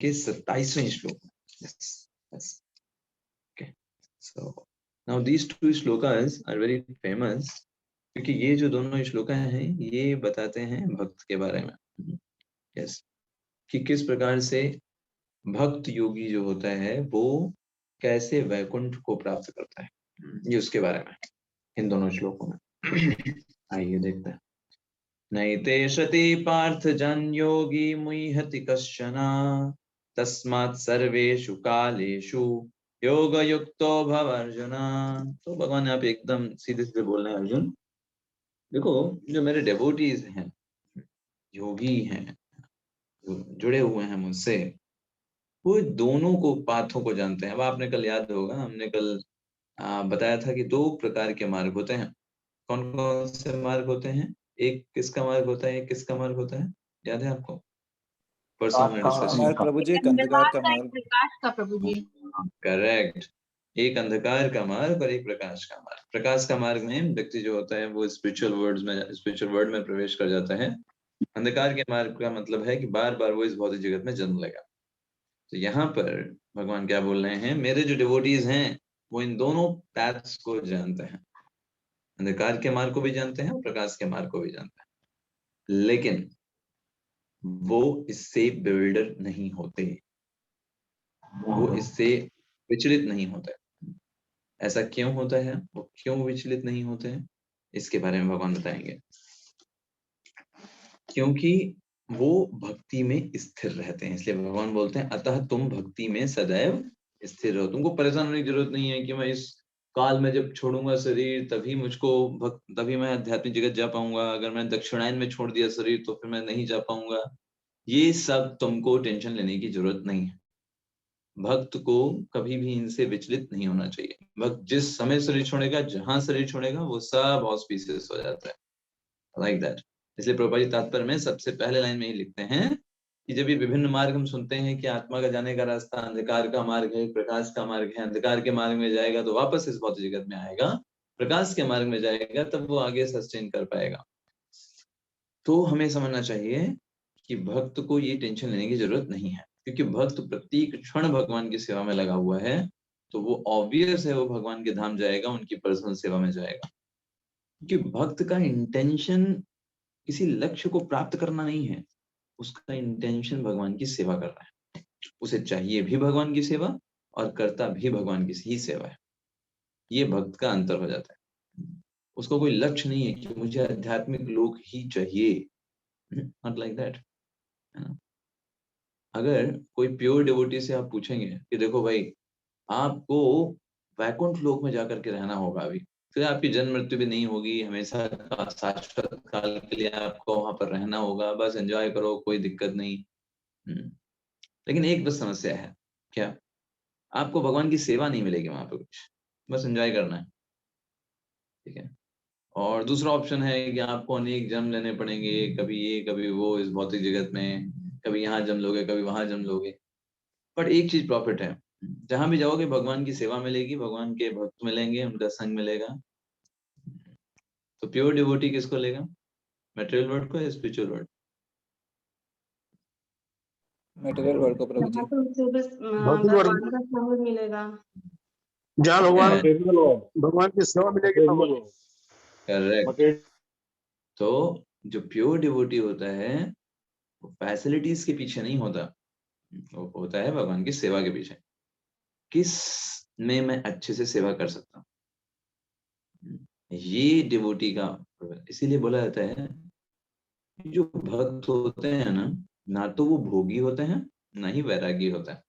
के 27वें श्लोक में। Okay, so now these two shlokas are very famous, क्योंकि ये जो दोनों श्लोका हैं ये बताते हैं भक्त के बारे में। यस, कि किस प्रकार से भक्त योगी जो होता है वो कैसे वैकुंठ को प्राप्त करता है, ये उसके बारे में इन दोनों श्लोकों में। आइए देखते हैं। नैते शति पार्थ जन योगी मुह्यति कश्चन तस्मात् सर्वेषु कालेषु योग युक्तो भव अर्जुन। तो भगवान यहाँ पे एकदम सीधे सीधे बोल रहे हैं, अर्जुन देखो जो मेरे डेवोटीज हैं, योगी हैं, जो जुड़े हुए हैं मुझसे, वो दोनों को पाथों को जानते हैं। अब आपने कल याद होगा, हमने कल बताया था कि दो प्रकार के मार्ग होते हैं। कौन कौन से मार्ग होते हैं? एक किसका मार्ग होता है, एक किसका मार्ग होता है, याद है आपको? परसों हमने डिस्कस किया। प्रभु जी, एक अंधकार का मार्ग, प्रकाश का प्रभु जी। करेक्ट, एक अंधकार का मार्ग और एक प्रकाश का मार्ग। प्रकाश का मार्ग में व्यक्ति जो होता है वो स्पिरिचुअल वर्ल्ड में प्रवेश कर जाता है। अंधकार के मार्ग का मतलब है कि बार बार वो इस भौतिक जगत में जन्म लेगा। तो यहाँ पर भगवान क्या बोल रहे हैं, मेरे जो डिवोटीज हैं वो इन दोनों पैथ्स को जानते हैं, अंधकार के मार्ग को भी जानते हैं और प्रकाश के मार्ग को भी जानते हैं, लेकिन वो इससे बिल्डर नहीं होते, वो इससे विचलित नहीं होते। ऐसा क्यों होता है, वो क्यों विचलित नहीं होते हैं, इसके बारे में भगवान बताएंगे। क्योंकि वो भक्ति में स्थिर रहते हैं, इसलिए भगवान बोलते हैं अतः तुम भक्ति में सदैव स्थिर रहो। तुमको परेशान होने की जरूरत नहीं है कि मैं इस काल में जब छोड़ूंगा शरीर तभी मैं आध्यात्मिक जगत जा पाऊंगा, अगर मैं दक्षिणायन में छोड़ दिया शरीर तो फिर मैं नहीं जा पाऊंगा। ये सब तुमको टेंशन लेने की जरूरत नहीं है। भक्त को कभी भी इनसे विचलित नहीं होना चाहिए। भक्त जिस समय शरीर छोड़ेगा, जहां शरीर छोड़ेगा, वो सब ऑस्पिशियस हो जाता है, लाइक दैट। इसलिए प्रभुपाद जी तात्पर्य में सबसे पहले लाइन में ही लिखते हैं कि जब ये विभिन्न मार्ग हम सुनते हैं कि आत्मा का जाने का रास्ता अंधकार का मार्ग है, प्रकाश का मार्ग है, अंधकार के मार्ग में जाएगा तो वापस इस भौतिक जगत में आएगा, प्रकाश के मार्ग में जाएगा तब वो आगे सस्टेन कर पाएगा। तो हमें समझना चाहिए कि भक्त को ये टेंशन लेने की जरूरत नहीं है, क्योंकि भक्त प्रत्येक क्षण भगवान की सेवा में लगा हुआ है, तो वो ऑब्वियस है वो भगवान के धाम जाएगा, उनकी पर्सनल सेवा में जाएगा। क्योंकि भक्त का इंटेंशन किसी लक्ष्य को प्राप्त करना नहीं है, उसका इंटेंशन भगवान की सेवा कर रहा है। उसे चाहिए भी भगवान की सेवा और करता भी भगवान की ही सेवा है। ये भक्त का अंतर हो जाता है। उसको कोई लक्ष्य नहीं है कि मुझे आध्यात्मिक लोक ही चाहिए, नॉट लाइक दैट। अगर कोई प्योर डिवोटी से आप पूछेंगे कि देखो भाई आपको वैकुंठ लोक में जाकर के रहना होगा, अभी फिर आपकी जन्म मृत्यु भी नहीं होगी, हमेशा का शाश्वत काल के लिए आपको वहां पर रहना होगा, बस एंजॉय करो, कोई दिक्कत नहीं। लेकिन एक बस समस्या है, क्या? आपको भगवान की सेवा नहीं मिलेगी वहां पर कुछ, बस एंजॉय करना है, ठीक है। और दूसरा ऑप्शन है कि आपको अनेक जन्म लेने पड़ेंगे, कभी ये कभी वो, इस भौतिक जगत में कभी यहाँ जन्म लोगे कभी वहां जन्म लोगे। बट एक चीज प्रॉफिट है, जहां भी जाओगे भगवान की सेवा मिलेगी, भगवान के भक्त मिलेंगे, उनका संग मिलेगा। तो प्योर डिवोटी किसको लेगा, मटेरियल वर्ल्ड को या स्पिरिचुअल वर्ल्ड? मटेरियल वर्ल्ड को प्रभु जी। जहाँ तो उसे बस भगवान का संग मिलेगा, जहाँ भगवान की सेवा मिलेगी। करेक्ट। तो जो प्योर डिवोटी होता है वो फैसिलिटीज के पीछे नहीं होता, वो होता है भगवान की सेवा के पीछे। किस में मैं अच्छे से सेवा कर सकता हूँ, ये डिवोटी का। इसीलिए बोला जाता है जो भक्त होते हैं ना तो वो भोगी होते हैं, ना ही वैरागी होता है।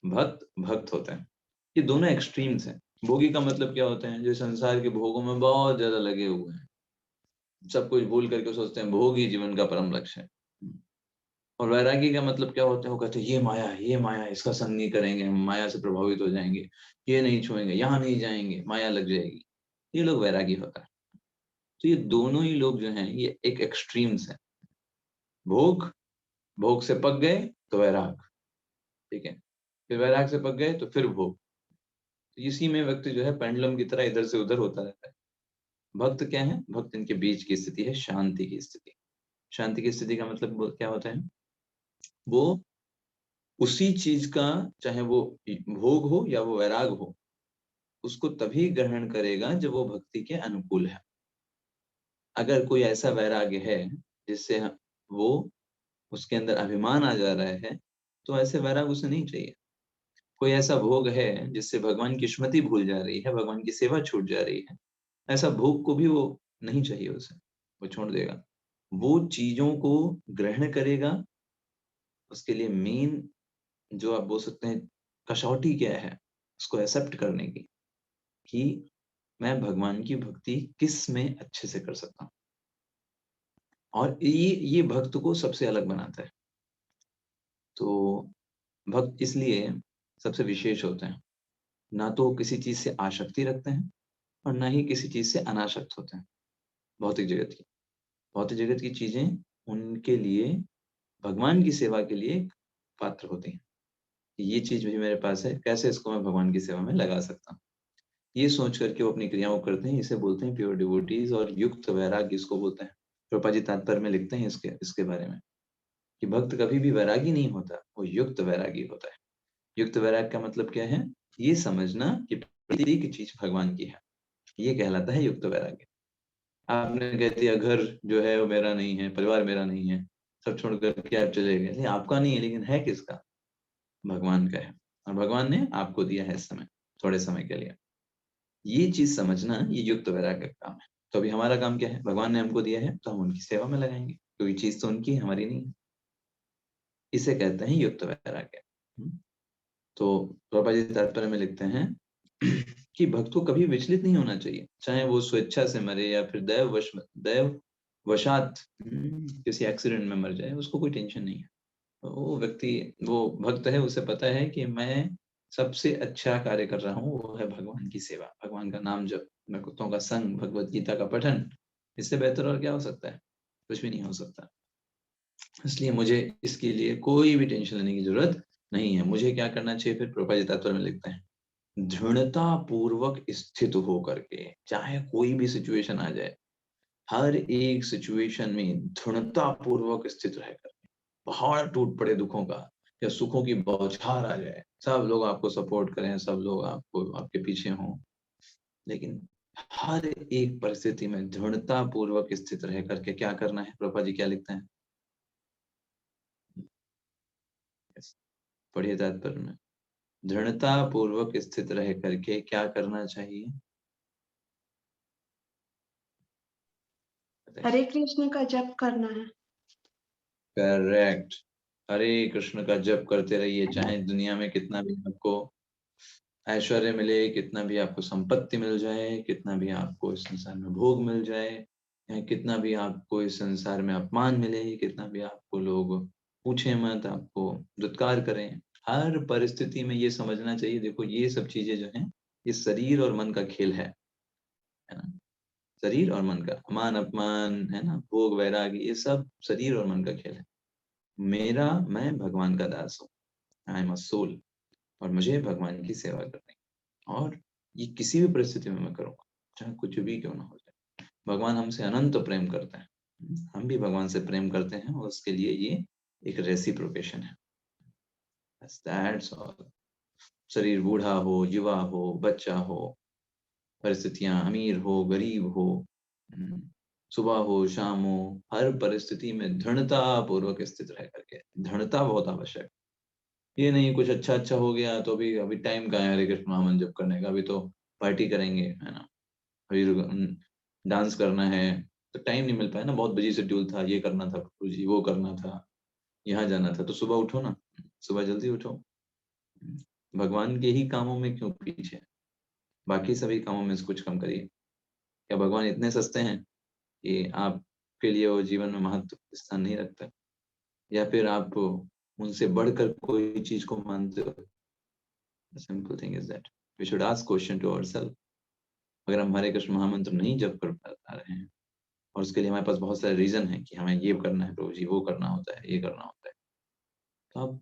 भक्त भक्त होता है, ये दोनों एक्सट्रीम्स हैं। भोगी का मतलब क्या होता है, जो संसार के भोगों में बहुत ज्यादा लगे हुए हैं, सब कुछ भूल करके सोचते हैं भोग ही जीवन का परम लक्ष्य है। और वैरागी का मतलब क्या होता है, वो कहते हैं ये माया इसका संग नहीं करेंगे, हम माया से प्रभावित हो जाएंगे, ये नहीं छुएंगे, यहाँ नहीं जाएंगे, माया लग जाएगी। ये लोग वैरागी होता है। तो ये दोनों ही लोग जो हैं ये एक एक्सट्रीम्स हैं। भोग से पक गए तो वैराग, ठीक है, फिर वैराग से पक गए तो फिर भोग। तो इसी में व्यक्ति जो है पेंडुलम की तरह इधर से उधर होता रहता है। भक्त क्या है, भक्त इनके बीच की स्थिति है, शांति की स्थिति। शांति की स्थिति का मतलब क्या होता है, वो उसी चीज का, चाहे वो भोग हो या वो वैराग हो, उसको तभी ग्रहण करेगा जब वो भक्ति के अनुकूल है। अगर कोई ऐसा वैराग्य है जिससे वो उसके अंदर अभिमान आ जा रहा है, तो ऐसे वैराग उसे नहीं चाहिए। कोई ऐसा भोग है जिससे भगवान की स्मृति भूल जा रही है, भगवान की सेवा छूट जा रही है, ऐसा भोग को भी वो नहीं चाहिए उसे, वो छोड़ देगा। वो चीजों को ग्रहण करेगा। उसके लिए मेन जो आप बोल सकते हैं कसौटी क्या है, उसको एक्सेप्ट करने की, कि मैं भगवान की भक्ति किस में अच्छे से कर सकता हूँ। और ये भक्त को सबसे अलग बनाता है। तो भक्त इसलिए सबसे विशेष होते हैं, ना तो वो किसी चीज से आसक्ति रखते हैं और ना ही किसी चीज से अनासक्त होते हैं। भौतिक जगत की चीजें उनके लिए भगवान की सेवा के लिए पात्र होती हैं। ये चीज भी मेरे पास है, कैसे इसको मैं भगवान की सेवा में लगा सकता हूँ, ये सोच करके वो अपनी क्रियाओं करते हैं। इसे बोलते हैं प्योर डिवोटीज, और युक्त वैराग्य इसको बोलते हैं। प्रभुपाद जी तात्पर्य में लिखते हैं इसके बारे में कि भक्त कभी भी वैरागी नहीं होता, वो युक्त वैरागी होता है। युक्त वैराग का मतलब क्या है? ये समझना कि प्रत्येक चीज भगवान की है, ये कहलाता है युक्त वैराग्य। आपने कह दिया घर जो है वो मेरा नहीं है, परिवार मेरा नहीं है, सब छोड़ करके आप चले गए, नहीं आपका नहीं है, लेकिन है किसका? भगवान का है। और भगवान ने आपको दिया है इस समय, थोड़े समय के लिए। ये चीज समझना, ये युक्त वैराग्य का काम है। तो अभी हमारा काम क्या है? भगवान ने हमको दिया है तो हम उनकी सेवा में लगाएंगे, क्योंकि चीज तो उनकी है, हमारी नहीं है। इसे कहते हैं युक्त वैराग्य। तो प्रभुपाद जी तात्पर्य में लिखते हैं कि भक्त को कभी विचलित नहीं होना चाहिए, चाहे वो स्वेच्छा से मरे या फिर दैव वशात किसी एक्सीडेंट में मर जाए, उसको कोई टेंशन नहीं है। वो व्यक्ति, वो भक्त है, उसे पता है कि मैं सबसे अच्छा कार्य कर रहा हूँ, वो है भगवान की सेवा, भगवान का नाम जप, मैं कुत्तों का संग, भगवत गीता का पठन। इससे बेहतर और क्या हो सकता है? कुछ भी नहीं हो सकता। इसलिए मुझे इसके लिए कोई भी टेंशन लेने की जरूरत नहीं है। मुझे क्या करना चाहिए? फिर प्रभुपाद जी तात्पर्य में लिखते हैं, दृढ़ता पूर्वक स्थित होकर के, चाहे कोई भी सिचुएशन आ जाए, हर एक सिचुएशन में दृढ़ता पूर्वक स्थित रहकर, पहाड़ टूट पड़े दुखों का या सुखों की बौछार आ जाए, सब लोग आपको सपोर्ट करें, सब लोग आपको आपके पीछे हों, लेकिन हर एक परिस्थिति में दृढ़ता पूर्वक स्थित रह करके क्या करना है? प्रभुपाद जी क्या लिखते हैं? पढ़िए तात्पर्य में, दृढ़ता पूर्वक स्थित रह करके क्या करना चाहिए? हरे कृष्ण का जप करना है। करेक्ट। हरे कृष्ण का जप करते रहिए, चाहे दुनिया में कितना भी आपको ऐश्वर्य मिले, कितना भी आपको संपत्ति मिल जाए, कितना भी आपको इस संसार में भोग मिल जाए, या कितना भी आपको इस संसार में अपमान मिले, कितना भी आपको लोग पूछे मत, आपको दुत्कार करें, हर परिस्थिति में ये समझना चाहिए, देखो ये सब चीजें जो हैं, ये शरीर और मन का खेल है ना? शरीर और मन का मान अपमान है ना, भोग वैराग, ये सब शरीर और मन का खेल है। मैं भगवान का दास हूँ, आई एम अ सोल, और मुझे भगवान की सेवा करनी, और ये किसी भी परिस्थिति में मैं करूंगा, चाहे कुछ भी क्यों ना हो जाए। भगवान हमसे अनंत प्रेम करते हैं, हम भी भगवान से प्रेम करते हैं, और उसके लिए ये एक रेसिप्रोकेशन है। That's all. शरीर बूढ़ा हो, युवा हो, बच्चा हो, परिस्थितियां अमीर हो, गरीब हो, सुबह हो, शाम हो, हर परिस्थिति में दृढ़ता पूर्वक स्थित रह करके, दृढ़ता बहुत आवश्यक। ये नहीं कुछ अच्छा हो गया तो अभी टाइम कहाँ है हरे कृष्ण महामंत्र जप करने का, अभी तो पार्टी करेंगे है ना, अभी डांस करना है, तो टाइम नहीं मिल पाया ना, बहुत बिजी शेड्यूल था, ये करना था प्रभु जी, वो करना था, यहाँ जाना था, तो सुबह उठो ना, सुबह जल्दी उठो। भगवान के ही कामों में क्यों पीछे, बाकी सभी कामों में से कुछ कम करिए। क्या भगवान इतने सस्ते हैं कि आपके लिए वो जीवन में महत्व स्थान नहीं रखता, या फिर आप उनसे बढ़कर कोई चीज को मानते हो? The simple thing is that we should ask question to ourselves. अगर हम हरे कृष्ण महामंत्र नहीं जप कर पा रहे हैं, और उसके लिए हमारे पास बहुत सारे रीजन है कि हमें ये करना है प्रभु जी, वो करना होता है, ये करना होता है, तो आप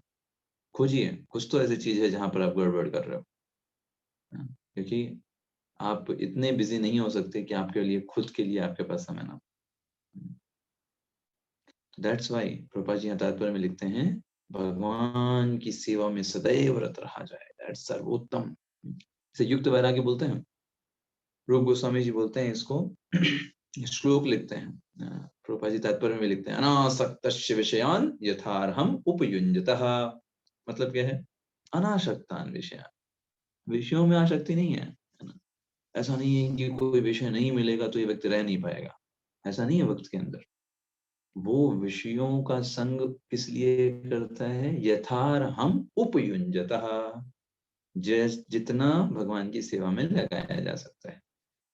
खोजिए, कुछ तो ऐसी चीज है जहां पर आप गड़बड़ कर रहे हो, क्योंकि आप इतने बिजी नहीं हो सकते कि आपके लिए, खुद के लिए आपके पास समय ना हो। दैट्स वाई प्रभुपाद जी तात्पर्य में लिखते हैं भगवान की सेवा में सदैव रत रहा जाए, दैट्स सर्वोत्तम। इसे युक्त वैराग्य बोलते हैं। रूप गोस्वामी जी बोलते हैं इसको, श्लोक लिखते हैं, प्रभुपाद जी तात्पर्य में लिखते हैं, अनासक्तस्य विषयान यथार्हम् उपयुञ्जतः। मतलब क्या है? अनासक्तान विषयान, विषयों में आसक्ति नहीं है ना? ऐसा नहीं है कि कोई विषय नहीं मिलेगा तो ये व्यक्ति रह नहीं पाएगा, ऐसा नहीं है भक्त के अंदर। वो विषयों का संग किस लिए करता है? यथार्हम् उपयुञ्जतः, जितना भगवान की सेवा में लगाया जा सकता है,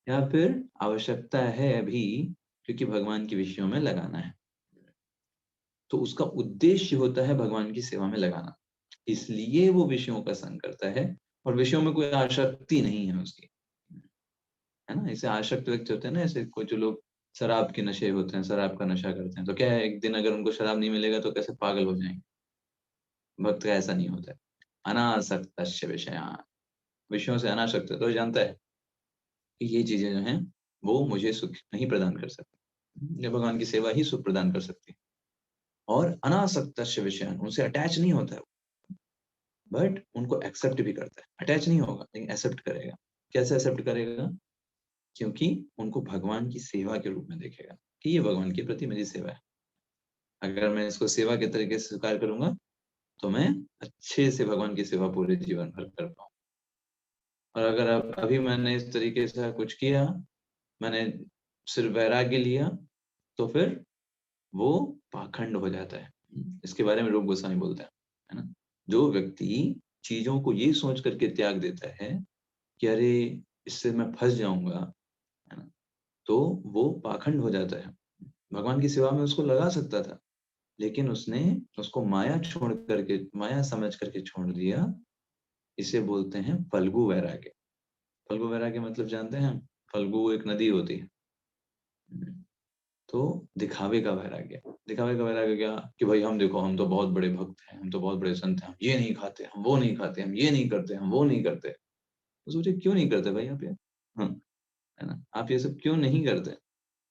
या फिर आवश्यकता है अभी क्योंकि भगवान के विषयों में लगाना है, तो उसका उद्देश्य होता है भगवान की सेवा में लगाना, इसलिए वो विषयों का संग करता है। और विषयों में कोई आसक्ति नहीं है उसकी, है ना? इसे आसक्त व्यक्ति होते हैं ना, ऐसे कुछ लोग शराब के नशे होते हैं, शराब का नशा करते हैं, तो क्या है, एक दिन अगर उनको शराब नहीं मिलेगा तो कैसे पागल हो जाएंगे। भक्त का ऐसा नहीं होता है। अनासक्तस्य विषयान्, विषयों से अनासक्त है तो जानता है कि ये चीजें जो हैं वो मुझे सुख नहीं प्रदान कर सकती, ये भगवान की सेवा ही सुख प्रदान कर सकती है। और अनासक्तस्य विषयान्, उनसे अटैच नहीं होता है, बट उनको एक्सेप्ट भी करता है। अटैच नहीं होगा लेकिन एक्सेप्ट करेगा। कैसे एक्सेप्ट करेगा? क्योंकि उनको भगवान की सेवा के रूप में देखेगा कि ये भगवान के प्रति मेरी सेवा है। अगर मैं इसको सेवा के तरीके से स्वीकार करूंगा तो मैं अच्छे से भगवान की सेवा पूरे जीवन भर कर पाऊँ। और अगर अभी मैंने इस तरीके से कुछ किया, मैंने सिर्फ वैराग्य लिया, तो फिर वो पाखंड हो जाता है। इसके बारे में रूप गोस्वामी बोलते हैं, है ना? जो व्यक्ति चीजों को ये सोच करके त्याग देता है कि अरे इससे मैं फंस जाऊंगा, है ना, तो वो पाखंड हो जाता है। भगवान की सेवा में उसको लगा सकता था, लेकिन उसने उसको माया छोड़ करके, माया समझ करके छोड़ दिया। इसे बोलते हैं फल्गु वैराग्य। फल्गु वैराग्य मतलब जानते हैं? फल्गु एक नदी होती है। तो दिखावे का वैराग्य, दिखावे का वैराग्य क्या कि भाई हम देखो, हम तो बहुत बड़े भक्त हैं, हम तो बहुत बड़े संत हैं, हम ये नहीं खाते, हम वो नहीं खाते, हम ये नहीं करते, हम वो नहीं करते। तो सोचिए क्यों नहीं करते भाई आप ये? हाँ, है ना? आप ये सब क्यों नहीं करते?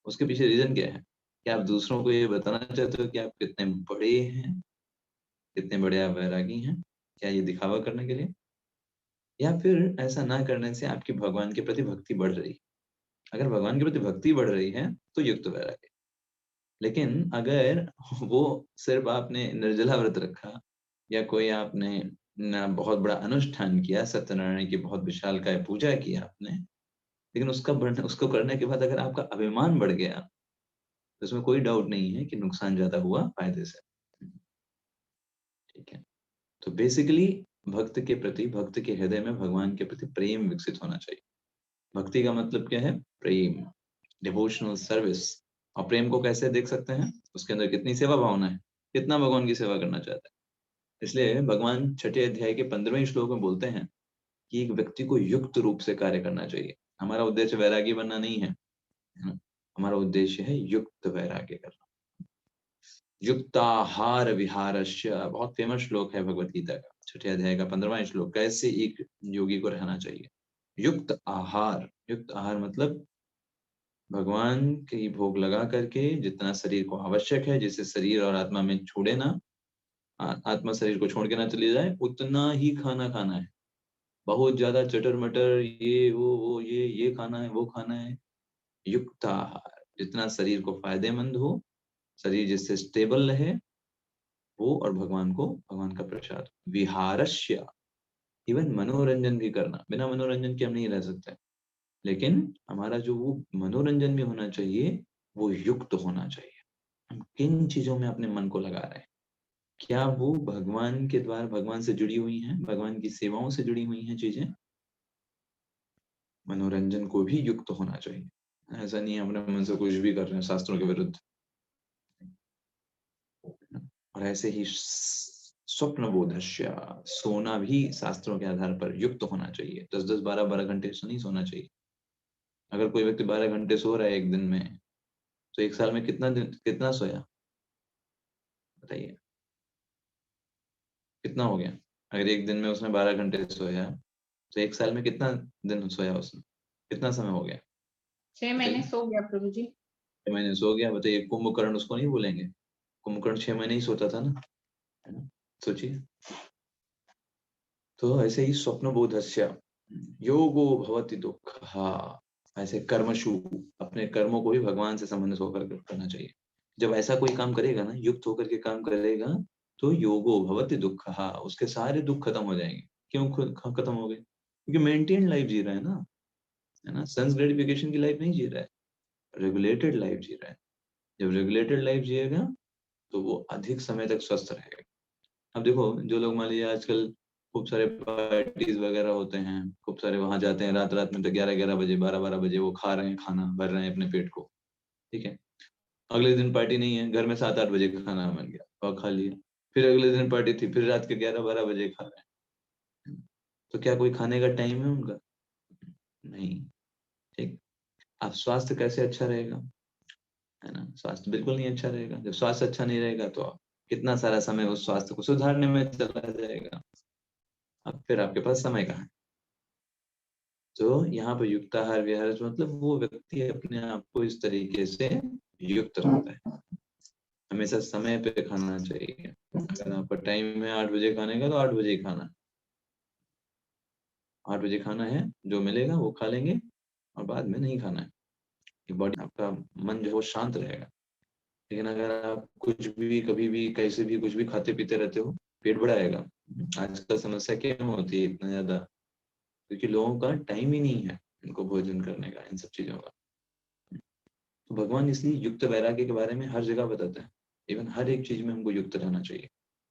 उसके पीछे रीजन क्या है? क्या आप दूसरों को ये बताना चाहते हो कि आप कितने बड़े हैं, कितने बड़े आप वैरागी हैं? क्या ये दिखावा करने के लिए? या फिर ऐसा ना करने से आपकी भगवान के प्रति भक्ति बढ़ रही है? अगर भगवान के प्रति भक्ति बढ़ रही है तो युक्त वैराग्य। लेकिन अगर वो सिर्फ आपने निर्जला व्रत रखा, या कोई आपने ना बहुत बड़ा अनुष्ठान किया, सत्यनारायण की बहुत विशालकाय पूजा की आपने, लेकिन उसको करने के बाद अगर आपका अभिमान बढ़ गया, तो इसमें कोई डाउट नहीं है कि नुकसान ज्यादा हुआ फायदे से। ठीक है? तो बेसिकली भक्त के प्रति, भक्त के हृदय में भगवान के प्रति प्रेम विकसित होना चाहिए। भक्ति का मतलब क्या है? प्रेम, डिवोशनल सर्विस। और प्रेम को कैसे देख सकते हैं? उसके अंदर कितनी सेवा भावना है, कितना भगवान की सेवा करना चाहता है। इसलिए भगवान छठे अध्याय के 15वें श्लोक में बोलते हैं कि एक व्यक्ति को युक्त रूप से कार्य करना चाहिए। हमारा उद्देश्य वैरागी बनना नहीं है, है ना? हमारा उद्देश्य है युक्त वैराग्य करना। युक्ताहार विहारस्य, बहुत फेमस श्लोक है भगवत गीता का, छठे अध्याय का 15वां श्लोक। कैसे एक योगी को रहना चाहिए? युक्त आहार। युक्त आहार मतलब भगवान की भोग लगा करके जितना शरीर को आवश्यक है, जिससे शरीर और आत्मा में छोड़े ना, आत्मा शरीर को छोड़ के ना चली जाए, उतना ही खाना खाना है। बहुत ज्यादा चटर मटर, ये वो ये खाना है, वो खाना है। युक्त आहार, जितना शरीर को फायदेमंद हो, शरीर जिससे स्टेबल रहे वो, और भगवान को, भगवान का प्रसाद। विहारस्य, इवन मनोरंजन भी करना। बिना मनोरंजन के हम नहीं रह सकते, लेकिन हमारा जो वो मनोरंजन भी होना चाहिए वो युक्त होना चाहिए। हम किन चीजों में अपने मन को लगा रहे हैं? क्या वो भगवान के द्वारा, भगवान से जुड़ी हुई हैं, भगवान की सेवाओं से जुड़ी हुई हैं चीजें? मनोरंजन को भी युक्त होना चाहिए। ऐसा नहीं है अपने मन से कुछ भी कर रहे हैं शास्त्रों के विरुद्ध। और ऐसे ही स्वप्न बोधस्य, सोना भी शास्त्रों के आधार पर युक्त होना चाहिए। 10-10, 12-12 घंटे से नहीं सोना चाहिए। अगर कोई व्यक्ति 12 घंटे सो रहा है एक दिन में, तो एक साल में कितना सोया बताइए? कितना हो गया? अगर एक दिन में उसने 12 घंटे सोया, तो एक साल में कितना दिन सोया उसने? कितना समय हो गया? 6 महीने सो गया प्रभु जी। 6 महीने सो गया। बताइए, कुंभकर्ण उसको नहीं बोलेंगे? कुंभकर्ण 6 महीने ही सोता था ना, है ना? सोचिए। तो ऐसे ही स्वप्नबोधस्य योगो भवति दुःखः, ऐसे कर्मशु, अपने कर्मों को भी भगवान से संबंधित होकर करना चाहिए। जब ऐसा कोई काम करेगा ना, युक्त होकर के काम करेगा, तो योगो भवति दुःखः, उसके सारे दुख खत्म हो जाएंगे। क्यों खत्म हो गए? क्योंकि मेंटेन लाइफ जी रहा है ना, है ना, सेंस ग्रेटिफिकेशन की लाइफ नहीं जी रहा है, रेगुलेटेड लाइफ जी रहा है। जब रेगुलेटेड लाइफ जिएगा तो वो अधिक समय तक स्वस्थ रहेगा। अब देखो, जो लोग मान लीजिए आजकल खूब सारे पार्टीज वगैरह होते हैं, खूब सारे वहां जाते हैं रात रात में, तो 11-11 बजे 12-12 बजे वो खा रहे हैं, खाना भर रहे हैं अपने पेट को, ठीक है। अगले दिन पार्टी नहीं है, घर में 7-8 बजे खाना बन गया और खा लिया। फिर अगले दिन पार्टी थी, फिर रात के 11-12 बजे खा रहे हैं। तो क्या कोई खाने का टाइम है उनका? नहीं। ठीक। अब स्वास्थ्य कैसे अच्छा रहेगा, है ना? स्वास्थ्य बिल्कुल नहीं अच्छा रहेगा। जब स्वास्थ्य अच्छा नहीं रहेगा तो कितना सारा समय उस स्वास्थ्य को सुधारने में चला जाएगा। अब फिर आपके पास समय कहाँ है? तो यहाँ पर युक्ताहार विहार मतलब वो व्यक्ति अपने आप को इस तरीके से युक्त रखता है। हमेशा समय पे खाना चाहिए। अगर आपका टाइम है 8 बजे खाने का, तो 8 बजे ही खाना है। 8 बजे खाना है, जो मिलेगा वो खा लेंगे और बाद में नहीं खाना है। ये बॉडी, आपका मन जो है वो शांत रहेगा। लेकिन अगर आप कुछ भी कभी भी कैसे भी कुछ भी खाते पीते रहते हो, पेट बढ़ाएगा। आजकल समस्या क्या होती है इतना ज्यादा? क्योंकि लोगों का टाइम ही नहीं है इनको भोजन करने का, इन सब चीजों का। तो भगवान इसलिए युक्त वैराग्य के बारे में हर जगह बताते हैं। इवन हर एक चीज में हमको युक्त रहना चाहिए।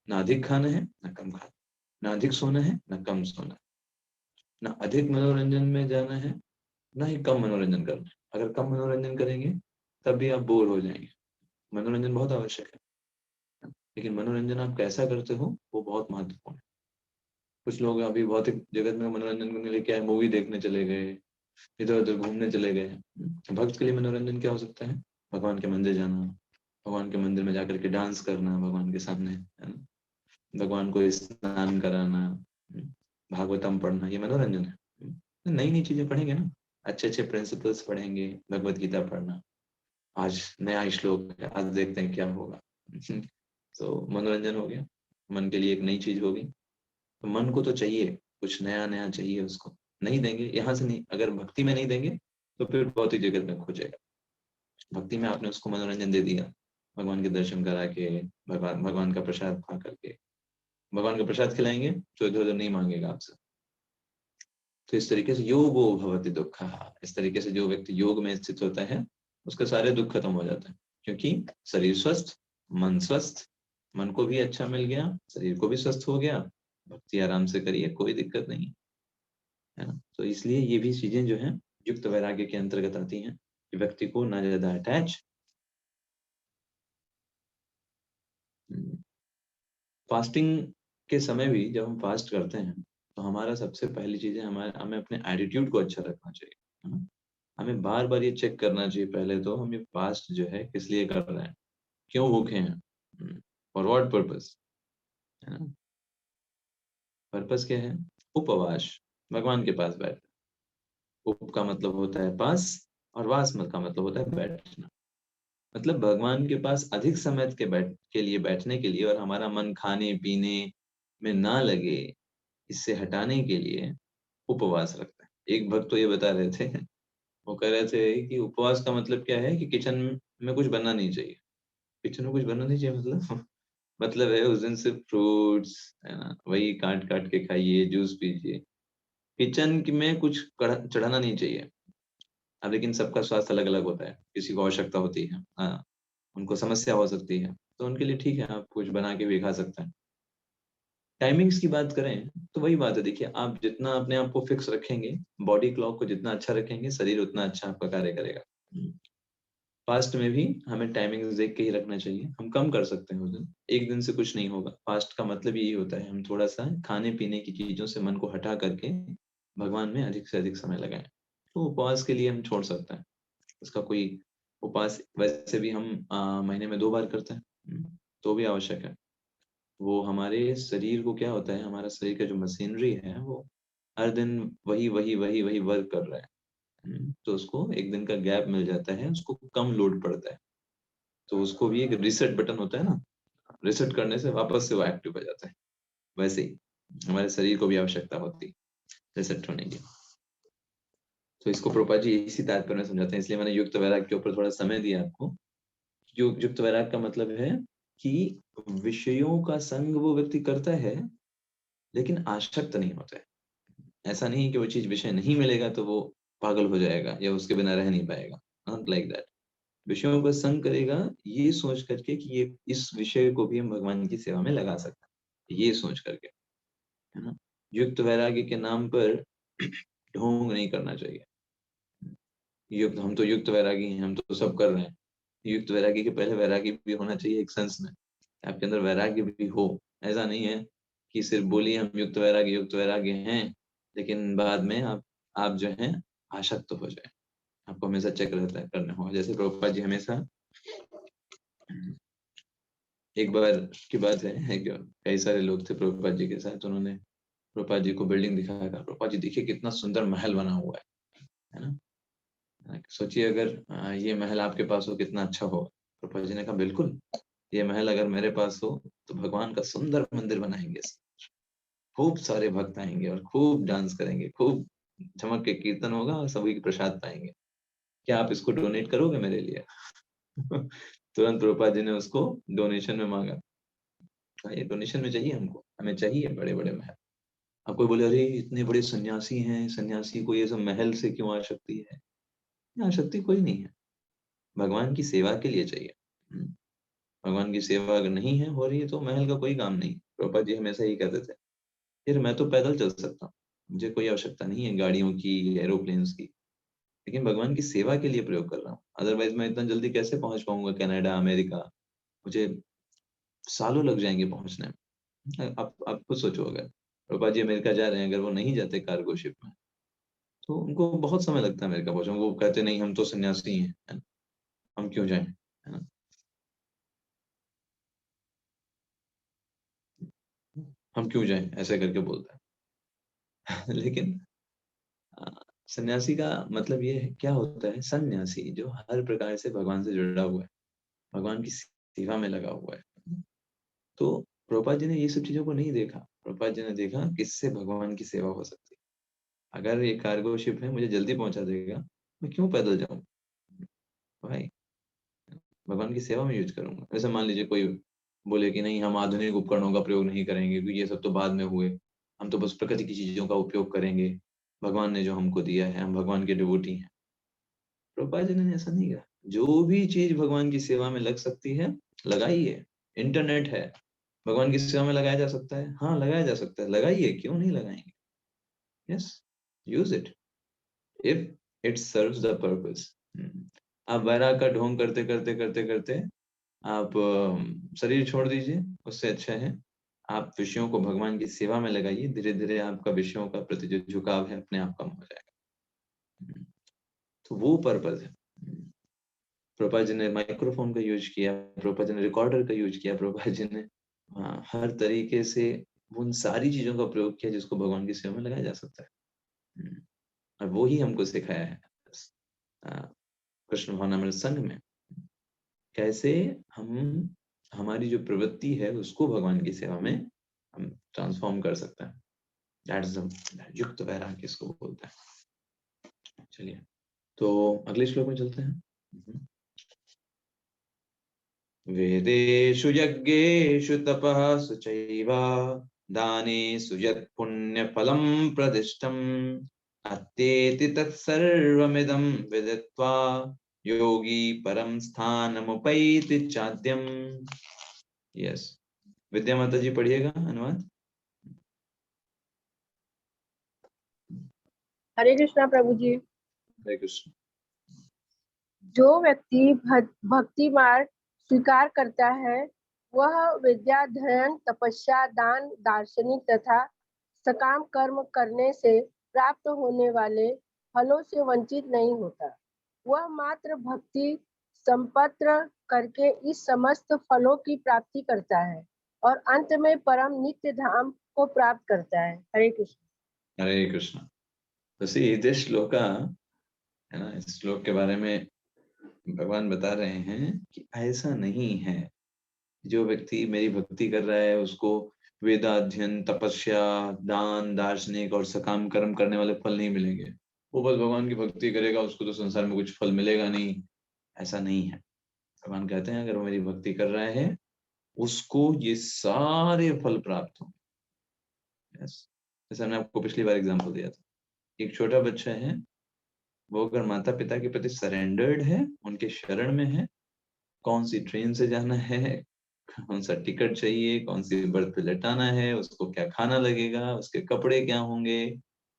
ना अधिक खाना है, ना कम खाना, ना अधिक सोना है, ना कम सोना है, ना अधिक मनोरंजन में जाना है, ना ही कम मनोरंजन करना है। अगर कम मनोरंजन करेंगे तब भी आप बोर हो जाएंगे। मनोरंजन बहुत आवश्यक है, लेकिन मनोरंजन आप कैसा करते हो वो बहुत महत्वपूर्ण है। कुछ लोग अभी भौतिक जगत में मनोरंजन करने के लिए क्या है, मूवी देखने चले गए, इधर उधर घूमने चले गए। भक्त के लिए मनोरंजन क्या हो सकता है? भगवान के मंदिर जाना, भगवान के मंदिर में जाकर के डांस करना भगवान के सामने, है ना, भगवान को स्नान कराना, भागवतम पढ़ना, ये मनोरंजन है। नई नई चीजें पढ़ेंगे ना, अच्छे अच्छे प्रिंसिपल्स पढ़ेंगे, भगवत गीता पढ़ना, आज नया श्लोक है, आज देखते हैं क्या होगा। तो मनोरंजन हो गया, मन के लिए एक नई चीज होगी। तो मन को तो चाहिए, कुछ नया नया चाहिए उसको। नहीं देंगे यहाँ से, नहीं, अगर भक्ति में नहीं देंगे तो फिर भौतिक जगत में खोजेगा। भक्ति में आपने उसको मनोरंजन दे दिया, भगवान के दर्शन करा के, भगवान का प्रसाद खा करके, भगवान का प्रसाद खिलाएंगे तो इधर उधर नहीं मांगेगा आपसे। तो इस तरीके से योगो भवति दुःखः, इस तरीके से जो व्यक्ति योग में स्थित होता है उसके सारे दुख खत्म हो जाते हैं। क्योंकि शरीर स्वस्थ, मन स्वस्थ, मन को भी अच्छा मिल गया, शरीर को भी स्वस्थ हो गया, भक्ति आराम से करिए, कोई दिक्कत नहीं है ना। तो इसलिए ये भी चीजें जो है युक्त वैराग्य के अंतर्गत आती हैं कि व्यक्ति को ना ज्यादा अटैच। फास्टिंग के समय भी जब हम फास्ट करते हैं तो हमारा सबसे पहली चीज है, हमें अपने एटीट्यूड को अच्छा रखना चाहिए, है ना। हमें बार बार ये चेक करना चाहिए पहले तो, हम ये फास्ट जो है किस लिए कर रहे हैं, क्यों भूखे हैं, फॉर व्हाट पर्पस, है ना। पर्पस क्या है? उपवास, भगवान के पास बैठ। उप का मतलब होता है पास, और वास का मतलब होता है बैठना। मतलब भगवान के पास अधिक समय के लिए बैठने के लिए, और हमारा मन खाने पीने में ना लगे, इससे हटाने के लिए उपवास रखते हैं। एक भक्त तो ये बता रहे थे, वो कह रहे थे कि उपवास का मतलब क्या है कि किचन में कुछ बनना नहीं चाहिए। किचन में कुछ बनना नहीं चाहिए मतलब मतलब है उस दिन सिर्फ फ्रूट्स, है ना, वही काट काट के खाइए, जूस पीजिए, किचन में कुछ चढ़ाना नहीं चाहिए। अब लेकिन सबका स्वास्थ्य अलग अलग होता है, किसी को आवश्यकता होती है, हाँ, उनको समस्या हो सकती है, तो उनके लिए ठीक है, आप कुछ बना के भी खा सकते हैं। टाइमिंग्स की बात करें तो वही बात है, देखिए आप जितना अपने आप को फिक्स रखेंगे, बॉडी क्लॉक को जितना अच्छा रखेंगे, शरीर उतना अच्छा आपका कार्य करेगा। फास्ट में भी हमें टाइमिंग्स देख के ही रखना चाहिए। हम कम कर सकते हैं उस दिन, एक दिन से कुछ नहीं होगा। फास्ट का मतलब यही होता है, हम थोड़ा सा खाने पीने की चीजों से मन को हटा करके भगवान में अधिक से अधिक समय लगाएं। तो उपवास के लिए हम छोड़ सकते हैं, उसका कोई उपवास वैसे भी हम महीने में 2 बार करते हैं, तो भी आवश्यक है। वो हमारे शरीर को क्या होता है, हमारा शरीर का जो मशीनरी है वो हर दिन वही वही वही वही वर्क कर रहा है। तो उसको एक दिन का गैप मिल जाता है, उसको कम लोड पड़ता है, तो उसको भी एक रीसेट बटन होता है ना, रीसेट करने से वापस से वो एक्टिव हो जाता है। वैसे ही हमारे शरीर को भी आवश्यकता होती है रिसेट होने की। तो इसको प्रभुपाद जी इसी तात्पर्य में समझाते हैं, इसलिए मैंने युक्त वैराग्य के ऊपर थोड़ा समय दिया आपको। युक्त वैराग्य का मतलब है कि विषयों का संग वो व्यक्ति करता है लेकिन आसक्त नहीं होता है। ऐसा नहीं कि वो चीज विषय नहीं मिलेगा तो वो पागल हो जाएगा या उसके बिना रह नहीं पाएगा, नॉट लाइक दैट। विषयों का संग करेगा ये सोच करके कि ये इस विषय को भी हम भगवान की सेवा में लगा सकते हैं, ये सोच करके, है ना। युक्त वैराग्य के नाम पर ढोंग नहीं करना चाहिए। युक्त, हम तो युक्त वैरागी हैं, हम तो सब कर रहे हैं। युक्त वैरागी के पहले वैरागी भी होना चाहिए एक सेंस में, आपके अंदर वैराग्य भी हो। ऐसा नहीं है कि सिर्फ बोलिए हम युक्त वैराग्य हैं, लेकिन बाद में आप जो हैं आसक्त हो जाए। आपको हमेशा चेक रहता है करना होगा। जैसे प्रभुपाद जी हमेशा, एक बार की बात है कि कई सारे लोग थे प्रभुपाद जी के साथ, उन्होंने प्रभुपाद जी को बिल्डिंग दिखाया, कहा प्रभुपाद जी देखिए कितना सुंदर महल बना हुआ है ना। सोचिए अगर ये महल आपके पास हो कितना अच्छा होगा। प्रभुपाद जी ने कहा बिल्कुल, ये महल अगर मेरे पास हो तो भगवान का सुंदर मंदिर बनाएंगे, खूब सारे भक्त आएंगे और खूब डांस करेंगे, खूब झमक के कीर्तन होगा और सभी प्रसाद पाएंगे। क्या आप इसको डोनेट करोगे मेरे लिए? तुरंत प्रभुपाद जी ने उसको डोनेशन में मांगा। ये डोनेशन में चाहिए हमको, हमें चाहिए बड़े बड़े महल। अब कोई बोले अरे इतने बड़े सन्यासी हैं, सन्यासी को ये सब महल से क्यों आसक्ति है? आसक्ति कोई नहीं है, भगवान की सेवा के लिए चाहिए। भगवान की सेवा अगर नहीं है हो रही है तो महल का कोई काम नहीं। प्रभुपाद जी हमेशा ही कहते थे फिर मैं तो पैदल चल सकता हूँ, मुझे कोई आवश्यकता नहीं है गाड़ियों की, एरोप्लेन्स की, लेकिन भगवान की सेवा के लिए प्रयोग कर रहा हूँ। अदरवाइज मैं इतना जल्दी कैसे पहुंच पाऊंगा कनाडा, अमेरिका? मुझे सालों लग जाएंगे पहुंचने में। आप खुद सोचो, अगर प्रभुपाद जी अमेरिका जा रहे हैं, अगर वो नहीं जाते कार्गो शिप में तो उनको बहुत समय लगता है अमेरिका पहुंचने। वो कहते नहीं हम तो सन्यासी हैं, है ना? हम क्यों जाएं, है ना? हम क्यों जाएं, ऐसे करके बोलता है। लेकिन सन्यासी का मतलब ये है, क्या होता है सन्यासी जो हर प्रकार से भगवान से जुड़ा हुआ है, भगवान की सेवा में लगा हुआ है। तो प्रभुपाद जी ने ये सब चीजों को नहीं देखा। प्रभुपाद जी ने देखा किससे भगवान की सेवा हो सकती है। अगर ये कार्गो शिप है मुझे जल्दी पहुंचा देगा, मैं क्यों पैदल जाऊं भाई, भगवान की सेवा में यूज करूंगा। वैसे मान लीजिए कोई बोले कि नहीं हम आधुनिक उपकरणों का प्रयोग नहीं करेंगे क्योंकि ये सब तो बाद में हुए, हम तो बस प्रकृति की चीजों का उपयोग करेंगे, भगवान ने जो हमको दिया है, हम भगवान के डिवोटी हैं। प्रभुपाद जी ने ऐसा नहीं कहा। जो भी चीज भगवान की सेवा में लग सकती है लगाइए। इंटरनेट है, भगवान की सेवा में लगाया जा सकता है, हाँ लगाया जा सकता है, लगाइए, क्यों नहीं लगाएंगे? Yes, use it if it serves the purpose. आप वैराग का ढोंग करते करते करते करते आप शरीर छोड़ दीजिए, उससे अच्छा है आप विषयों को भगवान की सेवा में लगाइए। धीरे धीरे आपका विषयों का प्रति जो झुकाव है अपने आप कम हो जाएगा। तो वो पर्पस है। प्रभुपाद जी ने माइक्रोफोन का यूज किया, प्रभुपाद जी ने रिकॉर्डर का यूज किया, प्रभुपाद जी ने हर तरीके से उन सारी चीजों का प्रयोग किया जिसको भगवान की सेवा में लगाया जा सकता है। और वो ही हमको सिखाया है कृष्ण भावनामृत संघ में, कैसे हम हमारी जो प्रवृत्ति है उसको भगवान की सेवा में हम ट्रांसफॉर्म कर सकते हैं। दैट्स द युक्त वैराग्य इसको बोलते हैं। चलिए तो अगले श्लोक में चलते हैं। वेदेषु यज्ञेषु तपः चैव दानेषु यत् पुण्यफलं प्रदिष्टम् अत्येति तत्सर्वमिदं विदित्वा योगी परम स्थानमुपैति चाद्यम्। यस, विद्या माता जी पढ़िएगा अनुवाद। हरे कृष्णा प्रभु जी। हरे कृष्ण। जो व्यक्ति भक्ति मार्ग स्वीकार करता है वह विद्याध्ययन, तपस्या, दान, दार्शनिक तथा सकाम कर्म करने से प्राप्त होने वाले फलों से वंचित नहीं होता। वह मात्र भक्ति संपत्र करके इस समस्त फलों की प्राप्ति करता है और अंत में परम नित्य धाम को प्राप्त करता है। हरे कृष्ण। हरे कृष्ण। तो सी दिस श्लोक है ना, इस श्लोक के बारे में भगवान बता रहे हैं कि ऐसा नहीं है जो व्यक्ति मेरी भक्ति कर रहा है उसको वेदाध्ययन, तपस्या, दान, दार्शनिक और सकाम कर्म करने वाले फल नहीं मिलेंगे। वो बस भगवान की भक्ति करेगा, उसको तो संसार में कुछ फल मिलेगा नहीं, ऐसा नहीं है। भगवान कहते हैं अगर वो मेरी भक्ति कर रहा है उसको ये सारे फल प्राप्त हों। जैसे हमने आपको पिछली बार एग्जाम्पल दिया था, एक छोटा बच्चा है, वो अगर माता पिता के प्रति सरेंडर्ड है, उनके शरण में है, कौन सी ट्रेन से जाना है, कौन सा टिकट चाहिए, कौन सी बर्थ पे लेटाना है, उसको क्या खाना लगेगा, उसके कपड़े क्या होंगे,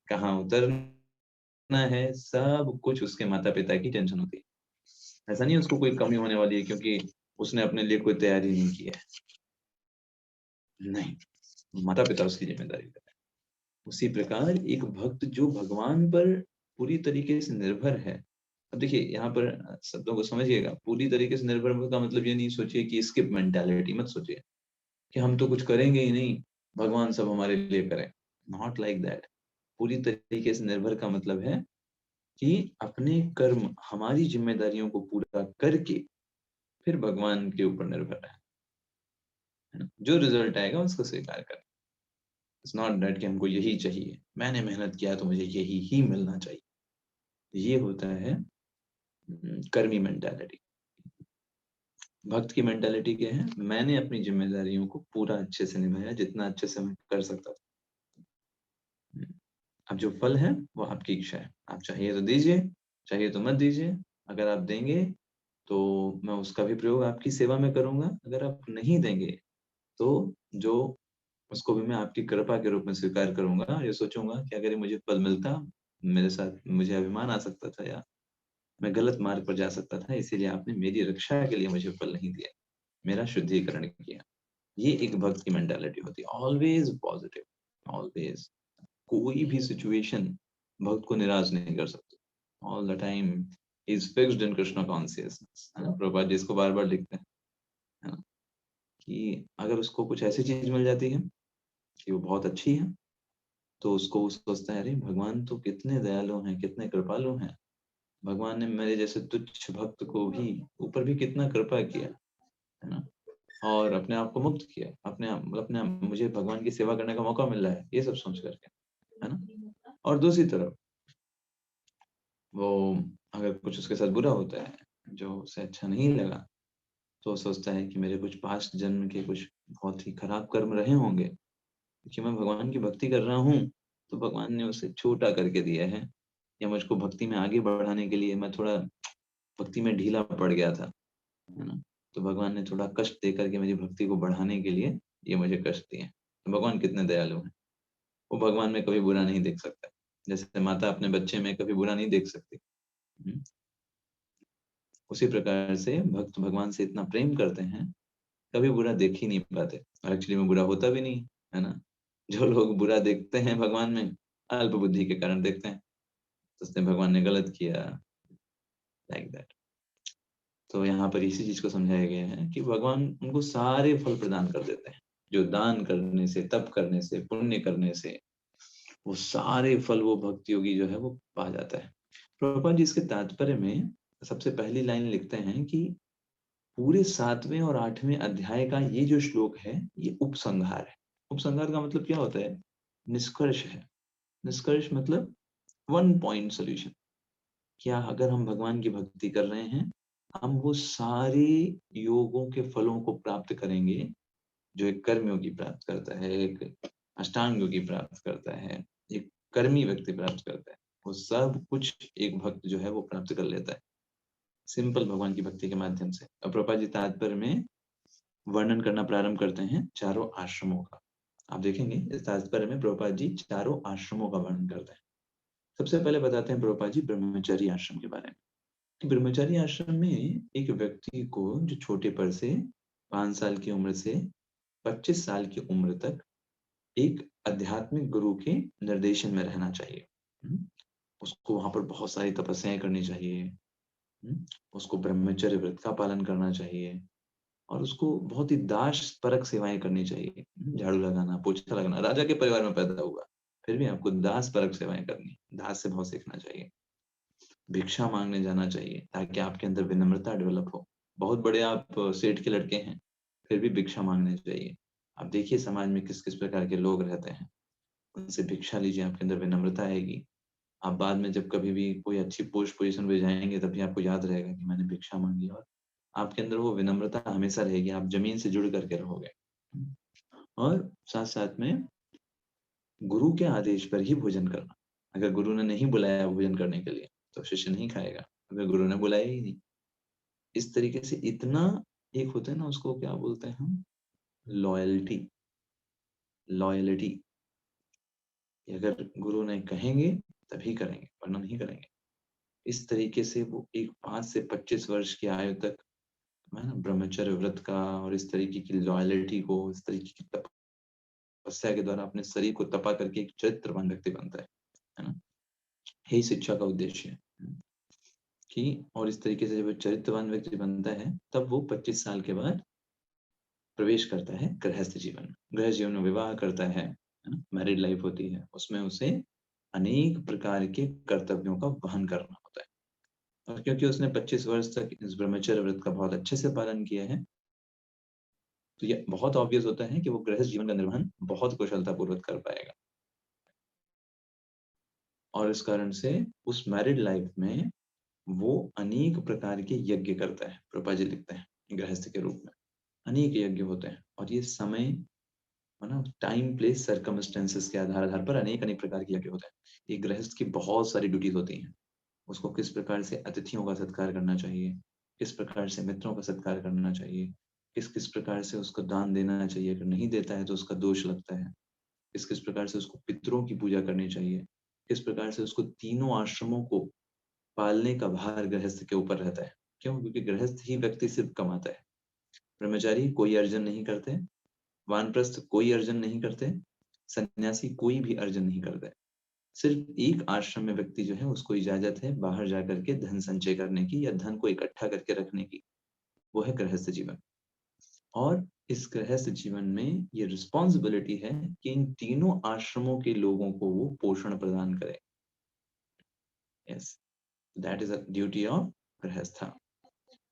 कहाँ उतरना है, सब कुछ उसके माता पिता की टेंशन होती है। ऐसा नहीं उसको कोई कमी होने वाली है क्योंकि उसने अपने लिए कोई तैयारी नहीं की है, नहीं, माता पिता उसकी जिम्मेदारी है। उसी प्रकार एक भक्त जो भगवान पर पूरी तरीके से निर्भर है। अब देखिए यहाँ पर शब्दों को समझिएगा, पूरी तरीके से निर्भर का मतलब ये नहीं सोचिए कि स्किप मेंटालिटी मत सोचिए कि हम तो कुछ करेंगे ही नहीं, भगवान सब हमारे लिए करें। Not like that. पूरी तरीके से निर्भर का मतलब है कि अपने कर्म, हमारी जिम्मेदारियों को पूरा करके फिर भगवान के ऊपर निर्भर है। जो रिजल्ट आएगा उसको स्वीकार करें। इट्स नॉट दैट कि हमको यही चाहिए, मैंने मेहनत किया तो मुझे यही ही मिलना चाहिए। ये होता है कर्मी मेंटालिटी। भक्त की मेंटालिटी क्या है, मैंने अपनी जिम्मेदारियों को पूरा अच्छे से निभाया, जितना अच्छे से मैं कर सकता था। अब जो फल है वो आपकी इच्छा है, आप चाहिए तो दीजिए, चाहिए तो मत दीजिए। अगर आप देंगे तो मैं उसका भी प्रयोग आपकी सेवा में करूंगा, अगर आप नहीं देंगे तो जो उसको भी मैं आपकी कृपा के रूप में स्वीकार करूंगा। ये सोचूंगा कि अगर ये मुझे फल मिलता, मेरे साथ मुझे अभिमान आ सकता था या मैं गलत मार्ग पर जा सकता था, इसीलिए आपने मेरी रक्षा के लिए मुझे फल नहीं दिया, मेरा शुद्धिकरण किया। ये एक भक्त की मेंटालिटी होती है, ऑलवेज पॉजिटिव, ऑलवेज। कोई भी सिचुएशन भक्त को निराश नहीं कर सकती। All the time is fixed in Krishna consciousness. Prabhupada ji इसको बार बार लिखते हैं, है ना, कि अगर उसको कुछ ऐसी चीज मिल जाती है कि वो बहुत अच्छी है तो उसको वो सोचता है अरे भगवान तो कितने दयालु हैं, कितने कृपालु हैं, भगवान ने मेरे जैसे तुच्छ भक्त को भी ऊपर भी कितना कृपा किया, है ना, और अपने आप को मुक्त किया, अपने मुझे भगवान की सेवा करने का मौका मिल रहा है, ये सब सोच करके, है ना। और दूसरी तरफ वो अगर कुछ उसके साथ बुरा होता है जो उसे अच्छा नहीं लगा तो सोचता है कि मेरे कुछ पास्ट जन्म के कुछ बहुत ही खराब कर्म रहे होंगे, क्योंकि मैं भगवान की भक्ति कर रहा हूँ तो भगवान ने उसे छोटा करके दिया है, या मुझको भक्ति में आगे बढ़ाने के लिए मैं थोड़ा भक्ति में ढीला पड़ गया था, है ना, तो भगवान ने थोड़ा कष्ट दे करके मेरी भक्ति को बढ़ाने के लिए ये मुझे कष्ट दिए। तो भगवान कितने दयालु हैं, वो भगवान में कभी बुरा नहीं देख सकता, जैसे माता अपने बच्चे में कभी बुरा नहीं देख सकती। उसी प्रकार से भक्त भगवान से इतना प्रेम करते हैं, कभी बुरा देख ही नहीं पाते, और एक्चुअली में बुरा होता भी नहीं, है ना। जो लोग बुरा देखते हैं भगवान में, अल्प बुद्धि के कारण देखते हैं, सोचते हैं भगवान ने गलत किया, लाइक दैट। तो यहाँ पर इसी चीज को समझाया गया है कि भगवान उनको सारे फल प्रदान कर देते हैं, जो दान करने से, तप करने से, पुण्य करने से, वो सारे फल वो भक्ति योगी जो है वो पा जाता है। प्रभुपाद जी इसके तात्पर्य में सबसे पहली लाइन लिखते हैं कि पूरे 7वें और 8वें अध्याय का ये जो श्लोक है ये उपसंहार है। उपसंहार का मतलब क्या होता है, निष्कर्ष है। निष्कर्ष मतलब 1 पॉइंट सोल्यूशन। क्या अगर हम भगवान की भक्ति कर रहे हैं, हम वो सारे योगों के फलों को प्राप्त करेंगे जो एक कर्म योगी प्राप्त करता है, एक अष्टांग योगी प्राप्त करता है, एक कर्मी व्यक्ति प्राप्त करता है, वो सब कुछ एक भक्त जो है वो प्राप्त कर लेता है सिंपल भगवान की भक्ति के माध्यम से। अब प्रभुपाद जी तात्पर्य में वर्णन करना प्रारंभ करते हैं चारों आश्रमों का। आप देखेंगे इस तात्पर्य में प्रभुपाद जी चारों आश्रमों का वर्णन करते हैं। सबसे पहले बताते हैं प्रभुपाद जी ब्रह्मचारी आश्रम के बारे में। ब्रह्मचारी आश्रम में एक व्यक्ति को जो छोटे पर से 5 साल की उम्र से 25 साल की उम्र तक एक आध्यात्मिक गुरु के निर्देशन में रहना चाहिए। उसको वहां पर बहुत सारी तपस्याएं करनी चाहिए, उसको ब्रह्मचर्य व्रत का पालन करना चाहिए, और उसको बहुत ही दास परक सेवाएं करनी चाहिए। झाड़ू लगाना, पोछा लगाना, राजा के परिवार में पैदा हुआ फिर भी आपको दास परक सेवाएं करनी, दास से भाव सीखना चाहिए। भिक्षा मांगने जाना चाहिए ताकि आपके अंदर विनम्रता डेवलप हो। बहुत बड़े आप सेठ के लड़के हैं फिर भी भिक्षा मांगने चाहिए, आप देखिए समाज में किस किस प्रकार के लोग रहते हैं, उनसे भिक्षा लीजिए, आपके अंदर विनम्रता आएगी। आप बाद में जब कभी भी कोई अच्छी पोस्ट पोजीशन पे जाएंगे तभी आपको याद रहेगा कि मैंने भिक्षा मांगी, और आपके अंदर वो विनम्रता हमेशा रहेगी, आप जमीन से जुड़ करके रहोगे। और साथ साथ में गुरु के आदेश पर ही भोजन करना। अगर गुरु ने नहीं बुलाया भोजन करने के लिए तो शिष्य नहीं खाएगा, अगर गुरु ने बुलाया ही नहीं। इस तरीके से इतना एक होता है ना, उसको क्या बोलते हैं हम, लॉयल्टी। लॉयलिटी, अगर गुरु ने कहेंगे तभी करेंगे वरना नहीं करेंगे। इस तरीके से वो एक 5 से 25 वर्ष की आयु तक है ना ब्रह्मचर्य व्रत का और इस तरीके की लॉयलिटी को, इस तरीके की तपस्या के द्वारा अपने शरीर को तपा करके एक चरित्रवान व्यक्ति बनता है ना। यही शिक्षा का उद्देश्य है कि, और इस तरीके से जब चरित्रवान व्यक्ति बनता है तब वो 25 साल के बाद प्रवेश करता है गृहस्थ जीवन। गृहस्थ जीवन में विवाह करता है ना, मैरिड लाइफ होती है, उसमें उसे अनेक प्रकार के कर्तव्यों का वहन करना होता है। और क्योंकि उसने 25 वर्ष तक इस ब्रह्मचर्य व्रत का बहुत अच्छे से पालन किया है, तो ये बहुत ऑब्वियस होता है कि वो गृहस्थ जीवन का निर्वहन बहुत कुशलतापूर्वक कर पाएगा। और इस कारण से उस मैरिड लाइफ में वो अनेक प्रकार के यज्ञ करता है। प्रभुपाद जी लिखते हैं गृहस्थ के रूप में अनेक यज्ञ होते हैं, और ये समय है ना, टाइम प्लेस सर्कमस्टेंसेस के आधार पर अनेक प्रकार के यज्ञ होते हैं। एक गृहस्थ की बहुत सारी ड्यूटीज होती हैं। उसको किस प्रकार से अतिथियों का सत्कार करना चाहिए, किस प्रकार से मित्रों का सत्कार करना चाहिए, किस किस प्रकार से उसको दान देना चाहिए, अगर नहीं देता है तो उसका दोष लगता है, किस किस प्रकार से उसको पितरों की पूजा करनी चाहिए, किस प्रकार से उसको तीनों आश्रमों को पालने का भार गृहस्थ के ऊपर रहता है। क्यों? क्योंकि गृहस्थ ही व्यक्ति सिर्फ कमाता है। ब्रह्मचारी कोई अर्जन नहीं करते, वानप्रस्थ कोई अर्जन नहीं करते, सन्यासी कोई भी अर्जन नहीं करते। सिर्फ एक आश्रम में व्यक्ति जो है उसको इजाजत है बाहर जाकर के धन संचय करने की या धन को इकट्ठा करके रखने की, वो है गृहस्थ जीवन। और इस गृहस्थ जीवन में ये रिस्पॉन्सिबिलिटी है कि इन तीनों आश्रमों के लोगों को वो पोषण प्रदान करे। Yes, that is a duty of गृहस्थ।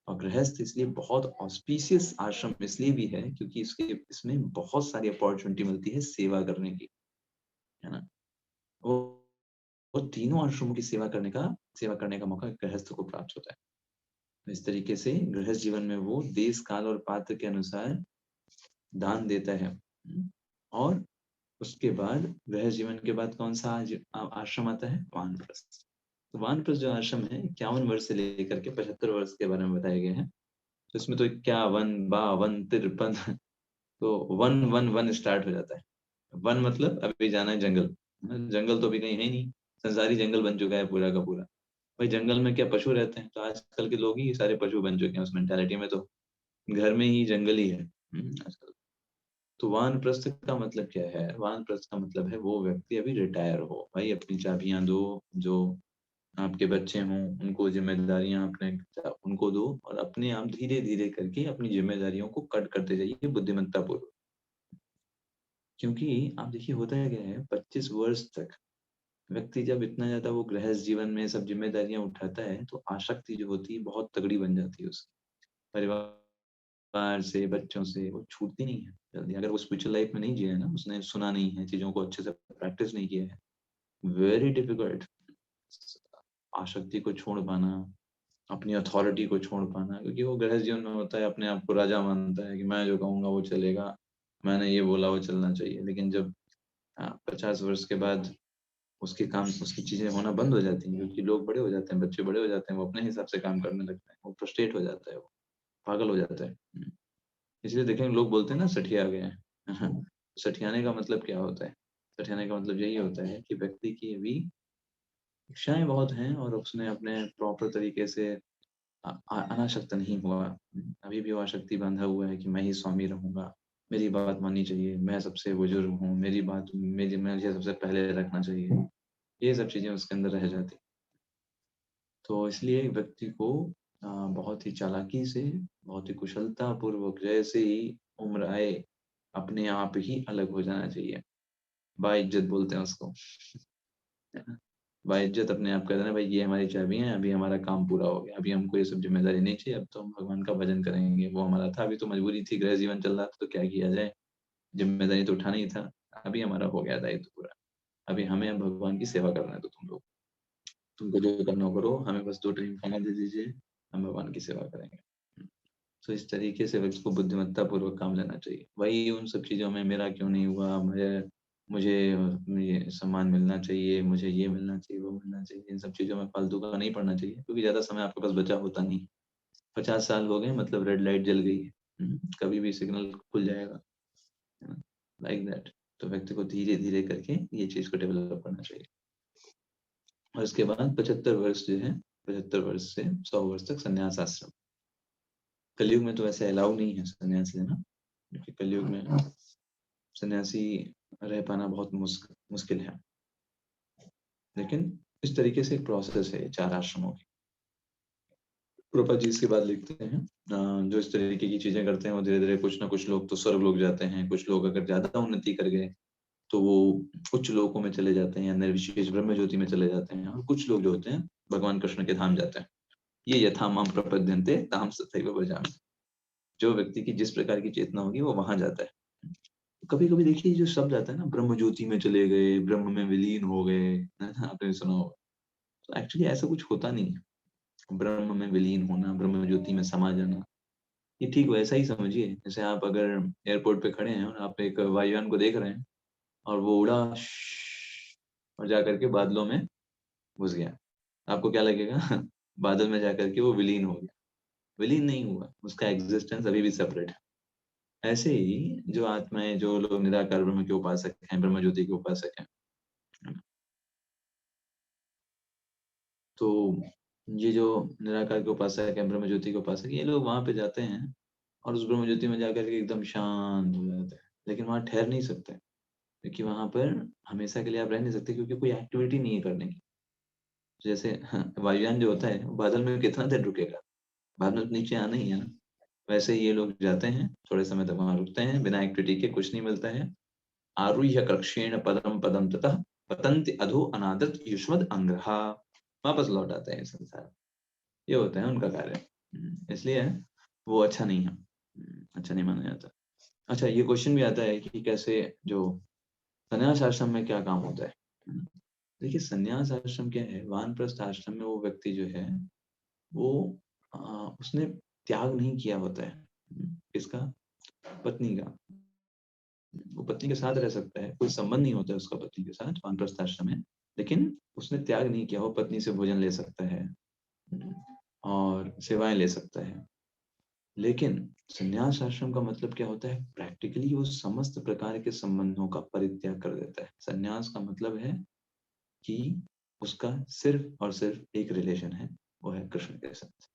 और गृहस्थ इसलिए बहुत ऑस्पिशियस आश्रम इसलिए भी है क्योंकि इसमें बहुत सारी अपॉर्चुनिटी मिलती है सेवा करने की, है ना। वो तीनों आश्रमों की सेवा करने का मौका गृहस्थ को प्राप्त होता है। इस तरीके से गृहस्थ जीवन में वो देश काल और पात्र के अनुसार दान देता है। और उसके बाद गृहस्थ जीवन के बाद कौन सा आश्रम आता है? वानप्रस्थ। तो वानप्रस्थ जो आश्रम है 51 वर्ष से लेकर के 75 वर्ष के बारे में बताए गए हैं। तो इसमें तो 51, 52, 53, तो 1 स्टार्ट हो जाता है। 1 मतलब अभी जाना है जंगल। जंगल तो अभी कहीं है ही नहीं, संसारी जंगल बन चुका है पूरा का पूरा। भाई जंगल में क्या पशु रहते हैं? तो आजकल के लोग ही सारे पशु बन चुके हैं उस मेंटालिटी में, तो घर में ही जंगल ही है आजकल। तो वानप्रस्थ का मतलब क्या है? वानप्रस्थ का मतलब है वो व्यक्ति अभी रिटायर हो, भाई अपनी चाबियां दो, जो आपके बच्चे हों उनको जिम्मेदारियां अपने उनको दो, और अपने आप धीरे धीरे करके अपनी जिम्मेदारियों को कट करते जाइए बुद्धिमत्ता पूर्वक। क्योंकि आप देखिए होता है क्या है, 25 वर्ष तक व्यक्ति जब इतना ज्यादा वो गृहस्थ जीवन में सब जिम्मेदारियां उठाता है तो आसक्ति जो होती है बहुत तगड़ी बन जाती है उसकी, परिवार से, बच्चों से वो छूटती नहीं है जल्दी। अगर वो स्पिरिचुअल लाइफ में नहीं जिया है ना, उसने सुना नहीं है, चीजों को अच्छे से प्रैक्टिस नहीं किया है, वेरी डिफिकल्ट आसक्ति को छोड़ पाना, अपनी अथॉरिटी को छोड़ पाना। क्योंकि वो गृहस्थ जीवन में होता है अपने आप को राजा मानता है कि मैं जो कहूंगा वो चलेगा, मैंने ये बोला वो चलना चाहिए। लेकिन जब 50 वर्ष के बाद उसकी चीजें होना बंद हो जाती हैं, क्योंकि लोग बड़े हो जाते हैं, बच्चे बड़े हो जाते हैं, वो अपने हिसाब से काम करने लगते हैं, वो फ्रस्ट्रेट हो जाता है, वो पागल हो जाता है। इसलिए देखेंगे लोग बोलते हैं ना सठिया गए हैं। सठियाने का मतलब क्या होता है? सठियाने का मतलब यही होता है कि व्यक्ति की अभी इच्छाएं बहुत हैं और उसने अपने प्रॉपर तरीके से अनासक्त नहीं हुआ। अभी भी वो आसक्ति बांधा हुआ है कि मैं ही स्वामी रहूंगा, मेरी बात माननी चाहिए, मैं सबसे बुजुर्ग हूँ, मुझे सबसे पहले रखना चाहिए। ये सब चीजें उसके अंदर रह जाती। तो इसलिए व्यक्ति को बहुत ही चालाकी से, बहुत ही कुशलता पूर्वक जैसे ही उम्र आए अपने आप ही अलग हो जाना चाहिए। बाइज्जत बोलते हैं उसको। बाइज्जत अपने आप कहते हैं भाई ये हमारी चाबियां हैं, अभी हमारा काम पूरा हो गया, अभी हमको ये सब जिम्मेदारी नहीं चाहिए, अब तो हम भगवान का भजन करेंगे, वो हमारा था, अभी तो मजबूरी थी, गृह जीवन चल रहा था तो क्या किया जाए, जिम्मेदारी तो उठाना ही था, अभी हमारा हो गया दायित्व पूरा। अभी हमें अब भगवान की सेवा करना है, तो तुमको जो करना हो करो, हमें बस 2 टाइम खाना दे दीजिए, हम भगवान की सेवा करेंगे। तो इस तरीके से व्यक्ति को बुद्धिमत्ता पूर्वक काम लेना चाहिए। वही उन सब चीज़ों में मेरा क्यों नहीं हुआ, मुझे ये सम्मान मिलना चाहिए, मुझे ये मिलना चाहिए, वो मिलना चाहिए, इन सब चीज़ों में फालतू का नहीं पड़ना चाहिए, क्योंकि ज़्यादा समय आपके पास बचा होता नहीं। 50 साल हो गए, मतलब रेड लाइट जल गई है, कभी भी सिग्नल खुल जाएगा, लाइक दैट। तो व्यक्ति को धीरे धीरे करके ये चीज़ को डेवलप करना चाहिए। और इसके बाद 75 वर्ष जो है, 75 वर्ष से 100 वर्ष तक संन्यास आश्रम। कलयुग में तो वैसे अलाउ नहीं है संन्यास लेना, क्योंकि कलयुग में सन्यासी रह पाना बहुत मुश्किल है। लेकिन इस तरीके से एक प्रोसेस है 4 आश्रमों की। प्रभुपाद जी इसके बाद लिखते हैं, जो इस तरीके की चीजें करते हैं वो धीरे धीरे कुछ ना कुछ लोग तो स्वर्ग लोग जाते हैं, कुछ लोग अगर ज्यादा उन्नति कर गए तो वो उच्च लोकों में चले जाते हैं, निर्विशेष ब्रह्म ज्योति में चले जाते हैं, और कुछ लोग जो होते हैं भगवान कृष्ण के धाम जाते हैं। ये यथा माम प्रपद्यन्ते ताम तथैव भजामि। जो व्यक्ति की जिस प्रकार की चेतना होगी वो वहां जाता है। कभी कभी देखिए जो शब्द आता है ना, ब्रह्म ज्योति में चले गए, ब्रह्म में विलीन हो गए, आपने सुना होगा। तो एक्चुअली ऐसा कुछ होता नहीं है। ब्रह्म में विलीन होना, ब्रह्म ज्योति में समा जाना, ये ठीक वैसा ही समझिए जैसे आप अगर एयरपोर्ट पे खड़े हैं और आप एक वायुयान को देख रहे हैं और वो उड़ा और जाकर के बादलों में घुस गया, आपको क्या लगेगा? बादल में जाकर के वो विलीन हो गया। विलीन नहीं हुआ, उसका एग्जिस्टेंस अभी भी सेपरेट है। ऐसे ही जो आत्माएं, जो लोग निराकार ब्रह्म के उपासक हैं, ब्रह्म ज्योति के उपासक हैं, तो ये जो निराकार के उपासक है, ब्रह्म ज्योति के उपासक, ये लोग वहां पे जाते हैं और उस ब्रह्म ज्योति में जाकर के एकदम शांत हो जाते हैं। लेकिन वहां ठहर नहीं सकते, क्योंकि वहां पर हमेशा के लिए आप रह नहीं सकते, क्योंकि कोई एक्टिविटी नहीं है करने की। जैसे वायुयान जो होता है बादल में कितना देर रुकेगा, बाद में नीचे आना ही है ना। वैसे ही ये लोग जाते हैं, थोड़े समय तक वहां रुकते हैं, बिना एक्टिविटी के, कुछ नहीं मिलता है। आरुह्य कक्षेण पदम पदम ततः पतन्ति अधो अनादत युष्मद अंग्रहा, वापस लौट आते हैं संसार। ये होता है उनका कार्य, इसलिए वो अच्छा नहीं है, अच्छा नहीं माना जाता। अच्छा, ये क्वेश्चन भी आता है कि कैसे जो संन्यास आश्रम में क्या काम होता है। देखिए संन्यास आश्रम क्या है, वानप्रस्थ आश्रम में वो व्यक्ति जो है वो उसने त्याग नहीं किया होता है। इसका पत्नी का, वो पत्नी के साथ रह सकता है, कोई संबंध नहीं होता है उसका पत्नी के साथ वानप्रस्थ आश्रम में, लेकिन उसने त्याग नहीं किया, वो पत्नी से भोजन ले सकता है और सेवाएं ले सकता है। लेकिन संन्यास आश्रम का मतलब क्या होता है, प्रैक्टिकली वो समस्त प्रकार के संबंधों का परित्याग कर देता है। संन्यास का मतलब है कि उसका सिर्फ और सिर्फ एक रिलेशन है, वो है कृष्ण के साथ।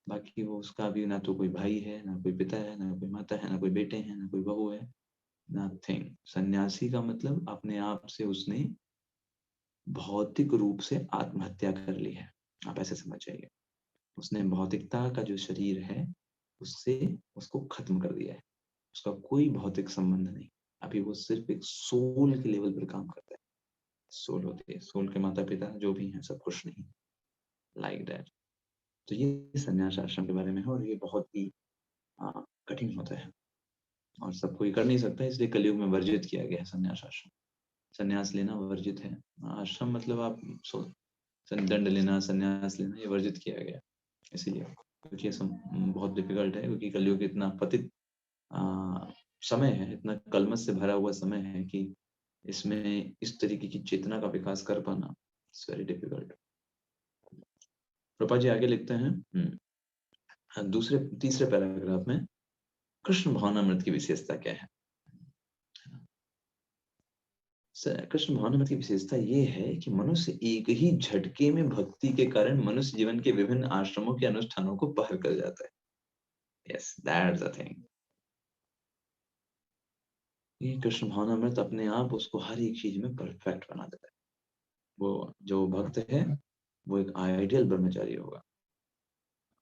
बाकी वो उसका भी ना तो कोई भाई है, ना कोई पिता है, ना कोई माता है, ना कोई बेटे हैं, ना कोई बहू है, नथिंग। सन्यासी का मतलब अपने आप से उसने भौतिक रूप से आत्महत्या कर ली है, आप ऐसे समझ जाइए। उसने भौतिकता का जो शरीर है उससे उसको खत्म कर दिया है, उसका कोई भौतिक संबंध नहीं। अभी वो सिर्फ एक सोल के लेवल पर काम करता है। सोल होती है, सोल के माता पिता जो भी हैं सब खुश नहीं, लाइक दैट। तो ये संन्यास आश्रम के बारे में है, और ये बहुत ही कठिन होता है और सब कोई कर नहीं सकता, इसलिए कलयुग में वर्जित किया गया है संन्यास आश्रम। संन्यास लेना वर्जित है। आश्रम मतलब आप दंड लेना, संन्यास लेना, ये वर्जित किया गया इसीलिए, क्योंकि ये सब बहुत डिफिकल्ट है, क्योंकि कलयुग इतना पतित समय है, इतना कलमश से भरा हुआ समय है कि इसमें इस तरीके की चेतना का विकास कर पाना it's very difficult. Prabhupada ji आगे लिखते हैं तीसरे पैराग्राफ में, कृष्ण भावनामृत की विशेषता क्या है। कृष्ण भावनामृत की विशेषता ये है कि मनुष्य एक ही झटके में भक्ति के कारण मनुष्य जीवन के विभिन्न आश्रमों के अनुष्ठानों को पार कर जाता है। Yes, that's the thing. ये कृष्ण भावनामृत अपने आप उसको हर एक चीज में परफेक्ट बना देता है। वो जो भक्त है वो एक आइडियल ब्रह्मचारी होगा,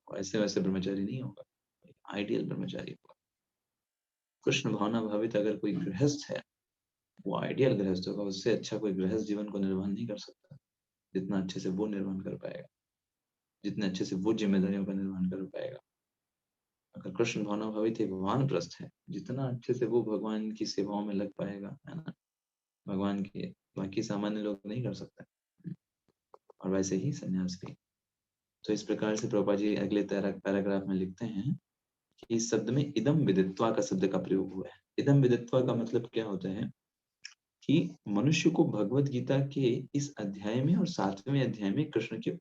ऐसे वैसे ब्रह्मचारी नहीं होगा, आइडियल ब्रह्मचारी होगा। कृष्ण भावना भावित अगर कोई गृहस्थ है वो आइडियल गृहस्थ होगा, उससे अच्छा कोई गृहस्थ जीवन को निर्वहन नहीं कर सकता जितना अच्छे से वो निर्वहन कर पाएगा, जितने अच्छे से वो जिम्मेदारियों का निर्वहन कर पाएगा। अगर कृष्ण भावना भावित एक वानप्रस्थ है, जितना अच्छे से वो भगवान की सेवाओं में लग पाएगा, है ना, भगवान के, बाकी सामान्य लोग नहीं कर सकते। और वैसे ही सन्यास भी। तो इस प्रकार से प्रभुपाद जी अगले पैराग्राफ में लिखते हैं कि इस शब्द में इदम विदित्वा का शब्द का प्रयोग हुआ है। इदम विदित्वा का मतलब क्या होता है कि मनुष्य को भगवत गीता के इस अध्याय में और 7वें अध्याय में कृष्ण के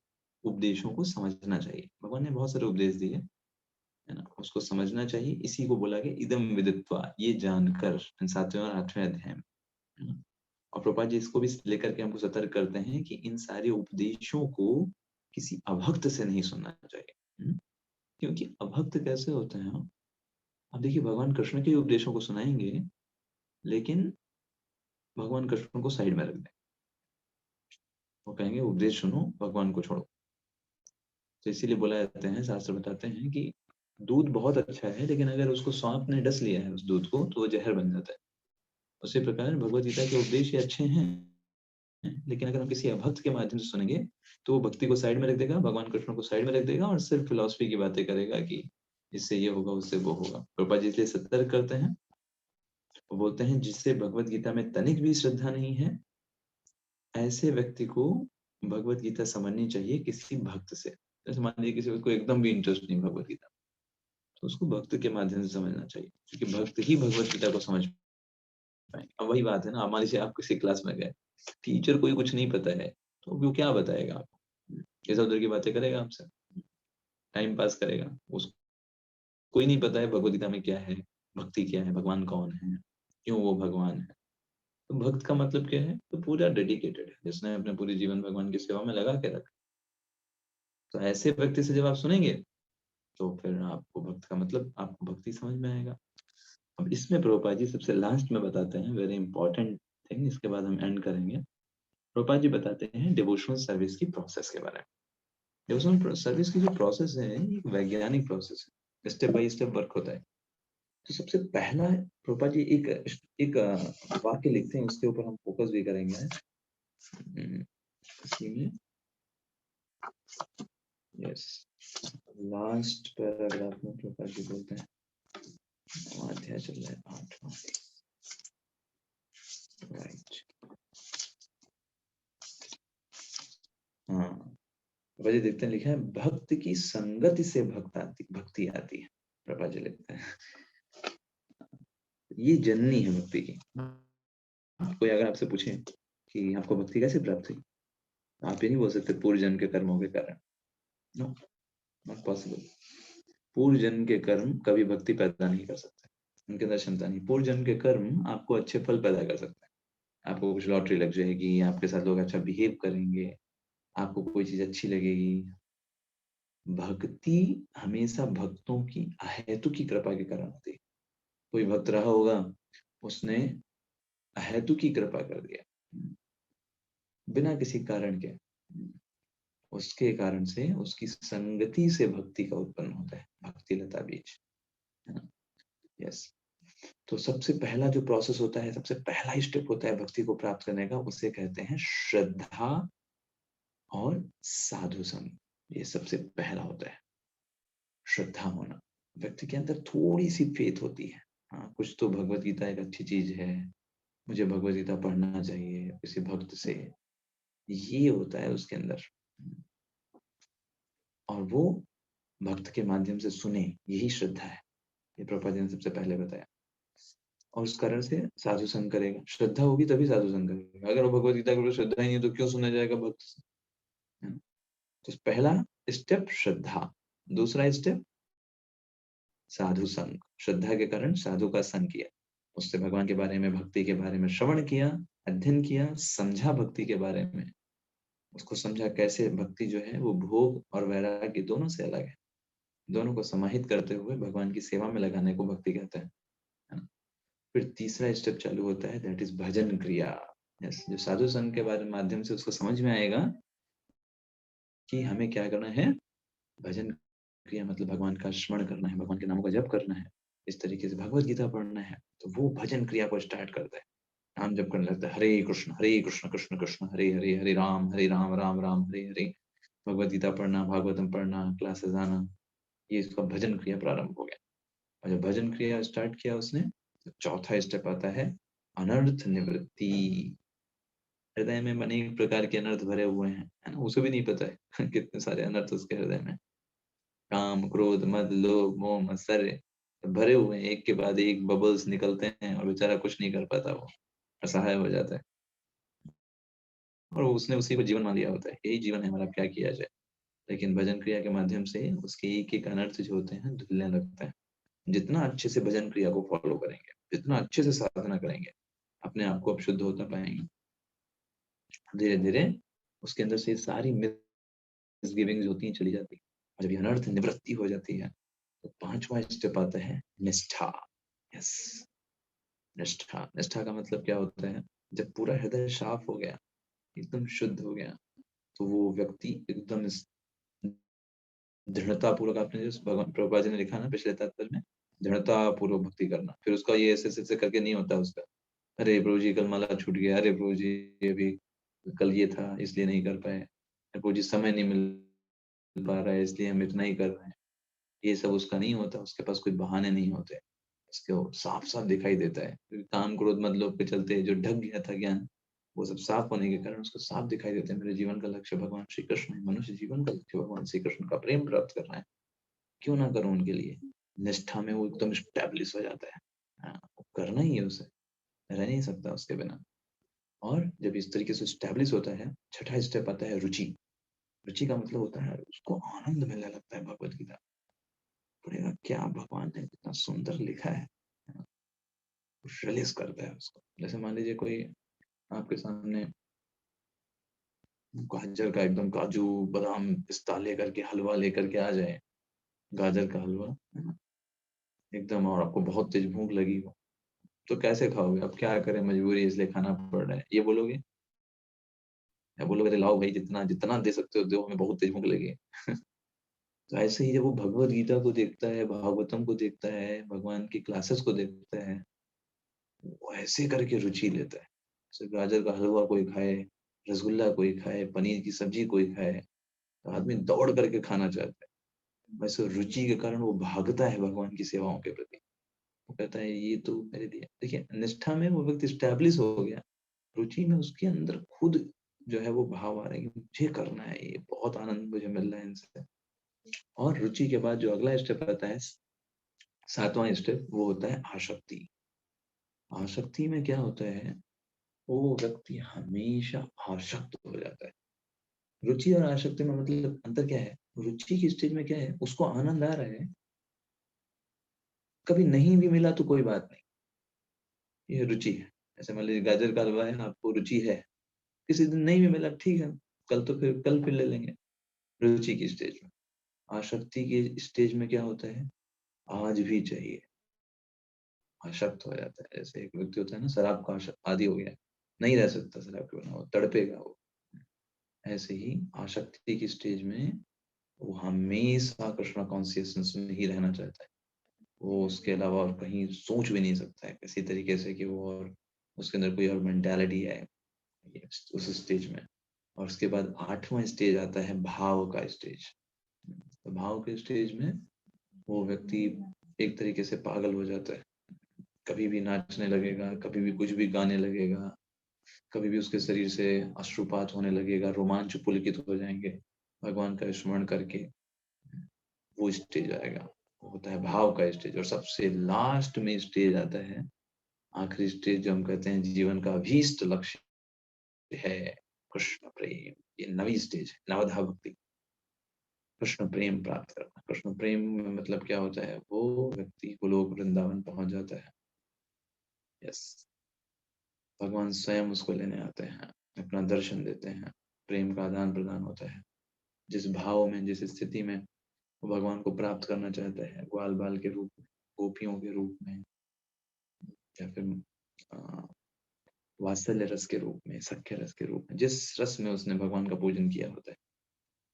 उपदेशों को समझना चाहिए। भगवान ने बहुत सारे उपदेश दिए, है ना, उसको समझना चाहिए। इसी को बोला गया इदम विदित्वा, ये जानकर 7वें और 8वें अध्याय में, है ना। और प्रभुपाद जी इसको भी लेकर के हमको सतर्क करते हैं कि इन सारे उपदेशों को किसी अभक्त से नहीं सुनना चाहिए। क्योंकि अभक्त कैसे होते हैं? अब देखिए, भगवान कृष्ण के उपदेशों को सुनाएंगे, लेकिन भगवान कृष्ण को साइड में रख दें। वो कहेंगे उपदेश सुनो, भगवान को छोड़ो। तो इसीलिए बोला जाते हैं, शास्त्र बताते हैं कि दूध बहुत अच्छा है, लेकिन अगर उसको सांप ने डस लिया है उस दूध को, तो वो जहर बन जाता है। उसी प्रकार भगवत गीता के उपदेश ये अच्छे हैं, लेकिन अगर हम किसी अभक्त के माध्यम से सुनेंगे तो वो भक्ति को साइड में रख देगा, भगवान कृष्ण को साइड में रख देगा और सिर्फ फिलॉसफी की बातें करेगा कि इससे ये होगा, उससे वो होगा। प्रभुपाद जी इसलिए सतर्क करते हैं, वो बोलते हैं जिससे भगवत गीता में तनिक भी श्रद्धा नहीं है, ऐसे व्यक्ति को भगवत गीता समझनी चाहिए किसी भक्त से। जैसे मान लीजिए किसी को एकदम भी इंटरेस्ट नहीं भगवत गीता, तो उसको भक्त के माध्यम से समझना चाहिए, क्योंकि भक्त ही भगवत गीता को समझ पाएंगे। अब वही बात है ना, मान लीजिए आप किसी क्लास में गए, टीचर कोई कुछ नहीं पता है, तो वो क्या बताएगा आपको? इधर उधर की बातें करेगा आपसे, टाइम पास करेगा। उसको कोई नहीं पता है भगवत गीता में क्या है, भक्ति क्या है, भगवान कौन है, क्यों वो भगवान है। तो भक्त का मतलब क्या है? तो पूरा डेडिकेटेड है, जिसने अपने पूरे जीवन भगवान की सेवा में लगा के रखा। तो ऐसे व्यक्ति से जब आप सुनेंगे तो फिर आपको भक्त का मतलब, आपको भक्ति समझ में आएगा। अब इसमें प्रभुपाद जी सबसे लास्ट में बताते हैं वेरी इंपॉर्टेंट थिंग, इसके बाद हम एंड करेंगे। प्रभुपाद जी बताते हैं डिवोशनल सर्विस की प्रोसेस के बारे में। डिवोशनल सर्विस की जो प्रोसेस है, एक वैज्ञानिक प्रोसेस है, स्टेप बाय स्टेप वर्क होता है। तो सबसे पहला प्रभुपाद जी एक वाक्य लिखते हैं, उसके ऊपर हम फोकस भी करेंगे इसी में। यस, लास्ट पैराग्राफ में प्रभुपाद जी बोलते हैं, अध्याय चल रहा है 8वां, राइट। हाँ, प्रभा जी देखते हैं, लिखा है भक्त की संगति से भक्ति आती है। प्रभा जी लिखते हैं ये जननी है भक्ति की। कोई अगर आपसे पूछे कि आपको भक्ति कैसे प्राप्त हुई, आप ये नहीं बोल सकते पूर्व जन्म के कर्मों के कारण। No, not possible. पूर्व जन्म के कर्म कभी भक्ति पैदा नहीं कर सकते, उनके अंदर क्षमता नहीं। पूर्व जन्म के कर्म आपको अच्छे फल पैदा कर सकते हैं। आपको कुछ लॉटरी लग जाएगी, आपके साथ लोग अच्छा बिहेव करेंगे, आपको कोई चीज अच्छी लगेगी। भक्ति हमेशा भक्तों की अहेतु की कृपा के कारण होती है। कोई भक्त रहा होगा, उसने अहेतु की कृपा कर दिया, बिना किसी कारण के, उसके कारण से, उसकी संगति से भक्ति का उत्पन्न होता है, भक्ति लता बीज, है ना। यस, तो सबसे पहला जो प्रोसेस होता है, सबसे पहला स्टेप होता है भक्ति को प्राप्त करने का, उसे कहते हैं श्रद्धा और साधु संग। ये सबसे पहला होता है, श्रद्धा होना। व्यक्ति के अंदर थोड़ी सी फेथ होती है, हाँ कुछ तो भगवत गीता एक अच्छी चीज है, मुझे भगवत गीता पढ़ना चाहिए किसी भक्त से, ये होता है उसके अंदर। और वो भक्त के माध्यम से सुने, यही श्रद्धा है। ये प्रभुपाद जी ने सबसे पहले बताया। और उस कारण से साधु संग करेगा। श्रद्धा होगी तभी साधु संग करेगा। अगर वो भगवत गीता को श्रद्धा ही नहीं तो क्यों सुना जाएगा भक्त से? तो पहला स्टेप श्रद्धा, दूसरा स्टेप साधु संग। श्रद्धा के कारण साधु का संग किया, उससे भगवान के बारे में, भक्ति के बारे में श्रवण किया, अध्ययन किया, समझा भक्ति के बारे में, उसको समझा कैसे भक्ति जो है वो भोग और वैराग्य दोनों से अलग है। दोनों को समाहित करते हुए भगवान की सेवा में लगाने को भक्ति कहते हैं, है ना। फिर तीसरा स्टेप चालू होता है, दैट इज भजन क्रिया। यस, जो साधु संग के बारे माध्यम से उसको समझ में आएगा कि हमें क्या करना है। भजन क्रिया मतलब भगवान का स्मरण करना है, भगवान के नामों का जप करना है, इस तरीके से भगवत गीता पढ़ना है। तो वो भजन क्रिया को स्टार्ट करता है, नाम जप करने लगता है, हरे कृष्ण कृष्ण कृष्ण हरे हरे, हरे राम राम राम हरे हरे। भगवत गीता पढ़ना, भागवतम पढ़ना, क्लासेस आना, ये इसका भजन क्रिया प्रारंभ हो गया। और जब भजन क्रिया स्टार्ट किया उसने तो चौथा स्टेप आता है अनर्थ निवृत्ति। हृदय में अनेक प्रकार के अनर्थ भरे हुए हैं, है ना, उसे भी नहीं पता है कितने सारे अनर्थ उसके हृदय में, काम क्रोध मद लोभ मोह मत्सर्य भरे हुए हैं, एक के बाद एक बबल्स निकलते हैं और बेचारा कुछ नहीं कर पाता, वो असहाय हो जाता है और उसने उसी को जीवन मान लिया होता है, यही जीवन है हमारा, क्या किया जाए। लेकिन भजन क्रिया के माध्यम से उसके एक एक अनर्थ जो होते हैं धुलने लगता है। जितना अच्छे से भजन क्रिया को फॉलो करेंगे, जितना अच्छे से साधना करेंगे, अपने आप को अब शुद्ध होता पाएंगे। धीरे धीरे उसके अंदर से सारी मिसगिविंग्स होती हैं चली जाती है, और जब ये अनर्थ निवृत्ति हो जाती है तो पांचवा स्टेप आता है निष्ठा। यस, निष्ठा। निष्ठा का मतलब क्या होता है, जब पूरा हृदय साफ हो गया, एकदम शुद्ध हो गया, तो वो व्यक्ति एकदम दृढ़ता पूर्वक, आपने जो भगवान प्रभुपाद जी ने लिखा ना पिछले तात्पर्य में, दृढ़ता पूर्वक भक्ति करना। फिर उसका ये ऐसे करके नहीं होता उसका, अरे प्रभु जी कल माला छूट गया, अरे प्रभु जी अभी कल ये था इसलिए नहीं कर पाए, प्रभु जी समय नहीं मिल पा रहा है इसलिए हम इतना ही कर रहे हैं। ये सब उसका नहीं होता, उसके पास कोई बहाने नहीं होते, इसको साफ साफ दिखाई देता है। काम क्रोध मद लोभ के चलते जो ढक गया था ज्ञान, वो सब साफ होने के कारण उसको साफ दिखाई देता है, मेरे जीवन का लक्ष्य भगवान श्री कृष्ण है, मनुष्य जीवन का लक्ष्य भगवान श्री कृष्ण का प्रेम प्राप्त करना है, क्यों ना करूं उनके लिए। निष्ठा में वो एकदम स्टैब्लिश हो जाता है, हाँ, वो करना ही है उसे, रह नहीं सकता उसके बिना। और जब इस तरीके से स्टैब्लिश होता है, छठा स्टेप आता है रुचि। रुचि का मतलब होता है उसको आनंद मिलने लगता है भगवत गीता पढ़ेगा, क्या भगवान ने कितना सुंदर लिखा है, रिलीज करता है उसको। जैसे मान लीजिए कोई आपके सामने गाजर का एकदम काजू बादाम पिस्ता लेकर के हलवा लेकर के आ जाए, गाजर का हलवा है ना, एकदम, और आपको बहुत तेज भूख लगी हो, तो कैसे खाओगे? अब क्या करें, मजबूरी इसलिए खाना पड़ रहा है, ये बोलोगे? या बोलोगे अरे लाओ भाई जितना जितना दे सकते हो दो, हमें बहुत तेज भूख लगी है तो ऐसे ही जब वो भगवत गीता को देखता है, भागवतम को देखता है, भगवान की क्लासेस को देखता है, वो ऐसे करके रुचि लेता है। जैसे गाजर का हलवा कोई खाए, रसगुल्ला कोई खाए, पनीर की सब्जी कोई खाए, तो आदमी दौड़ करके खाना चाहता है। वैसे रुचि के कारण वो भागता है भगवान की सेवाओं के प्रति, वो कहता है ये तो मेरे लिए। देखिए निष्ठा में वो व्यक्ति स्टैब्लिश हो गया, रुचि में उसके अंदर खुद जो है वो भाव आ रहा है कि मुझे करना है, ये बहुत आनंद मुझे मिल रहा है इनसे। और रुचि के बाद जो अगला स्टेप आता है, सातवां स्टेप, वो होता है आसक्ति। आसक्ति में क्या होता है, वो व्यक्ति हमेशा आसक्त हो जाता है। रुचि और आसक्ति में मतलब अंतर क्या है, रुचि की स्टेज में क्या है, उसको आनंद आ रहा है, कभी नहीं भी मिला तो कोई बात नहीं, ये रुचि है। ऐसे मान लीजिए गाजर का हलवा है, आपको रुचि है, किसी दिन नहीं भी मिला ठीक है, कल फिर ले लेंगे, रुचि की स्टेज में। आसक्ति की स्टेज में क्या होता है, आज भी चाहिए, आसक्त हो जाता है। जैसे एक व्यक्ति होता है ना, शराब का आदी हो गया, नहीं रह सकता शराब के बिना, वो तड़पेगा वो। ऐसे ही आसक्ति की स्टेज में वो हमेशा कृष्णा कॉन्शियसनेस में ही रहना चाहता है, वो उसके अलावा और कहीं सोच भी नहीं सकता है किसी तरीके से कि वो और उसके अंदर कोई और मेंटालिटी है उस स्टेज में। और उसके बाद आठवां स्टेज आता है भाव का स्टेज। तो भाव के स्टेज में वो व्यक्ति एक तरीके से पागल हो जाता है, कभी भी नाचने लगेगा, कभी भी कुछ भी गाने लगेगा, कभी भी उसके शरीर से अश्रुपात होने लगेगा, रोमांच पुलकित हो जाएंगे भगवान का स्मरण करके, वो स्टेज आएगा, वो होता है भाव का स्टेज। और सबसे लास्ट में स्टेज आता है, आखिरी स्टेज जो हम कहते हैं जीवन का अभीष्ट लक्ष्य है, कृष्ण प्रेम। ये नवी स्टेज है, नवधा भक्ति, कृष्ण प्रेम प्राप्त करना। कृष्ण प्रेम में मतलब क्या होता है, वो व्यक्ति गोलोक वृंदावन पहुंच जाता है। यस, भगवान स्वयं उसको लेने आते हैं, अपना दर्शन देते हैं, प्रेम का आदान प्रदान होता है। जिस भाव में, जिस स्थिति में वो भगवान को प्राप्त करना चाहता है, ग्वाल बाल के रूप में, गोपियों के रूप में, या फिर वात्सल्य रस के रूप में, सख्य रस के रूप में, जिस रस में उसने भगवान का पूजन किया होता है,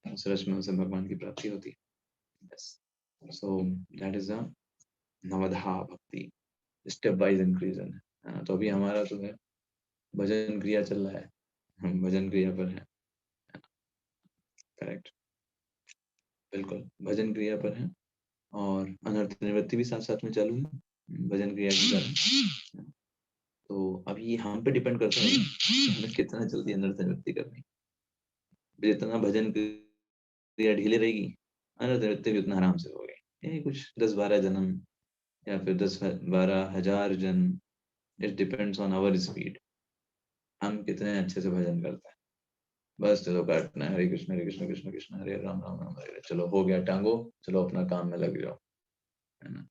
उस रस में उसे भगवान की प्राप्ति होती है। Yes, so that is a navadha bhakti, step wise इंक्रीजन है। तो अभी हमारा तो है भजन क्रिया चल रहा है, हम भजन क्रिया पर हैं, करेक्ट, बिल्कुल भजन क्रिया पर हैं। और अनर्थ निवृत्ति भी साथ साथ में चालू है भजन क्रिया के कारण। तो अभी हम पे डिपेंड करता है कि हमें कितना जल्दी अनर्थ निवृत्ति करनी। जितना भजन क्रिया ढीले रहेगी अनर्थ निवृत्ति भी उतना आराम से हो गई। ये कुछ 10-12 जन्म या फिर 10-12 हजार जन्म, it depends on our speed, हम कितने अच्छे से भजन करते हैं। बस चलो काटना है, हरे कृष्ण कृष्ण कृष्ण हरे राम राम राम हरे हरे, चलो हो गया टांगो, चलो अपना काम में लग जाओ, है ना।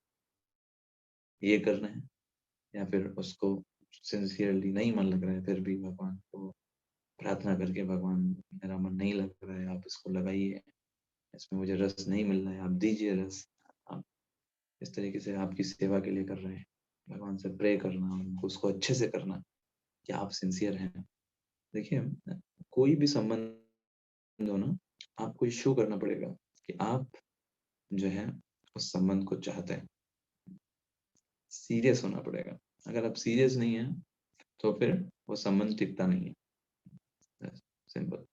ये करना है। या फिर उसको सिंसियरली नहीं मन लग रहा है फिर भी भगवान को प्रार्थना करके, भगवान मेरा मन नहीं लग रहा है, आप इसको लगाइए, इसमें मुझे रस नहीं मिल रहा है, आप दीजिए रस। आप इस तरीके से आपकी सेवा के लिए कर रहे हैं, भगवान से प्रे करना, उनको उसको अच्छे से करना कि आप सिंसियर हैं। देखिए कोई भी संबंध हो ना, आपको शो करना पड़ेगा कि आप जो है उस संबंध को चाहते हैं, सीरियस होना पड़ेगा। अगर आप सीरियस नहीं है तो फिर वो संबंध टिकता नहीं है, सिंपल।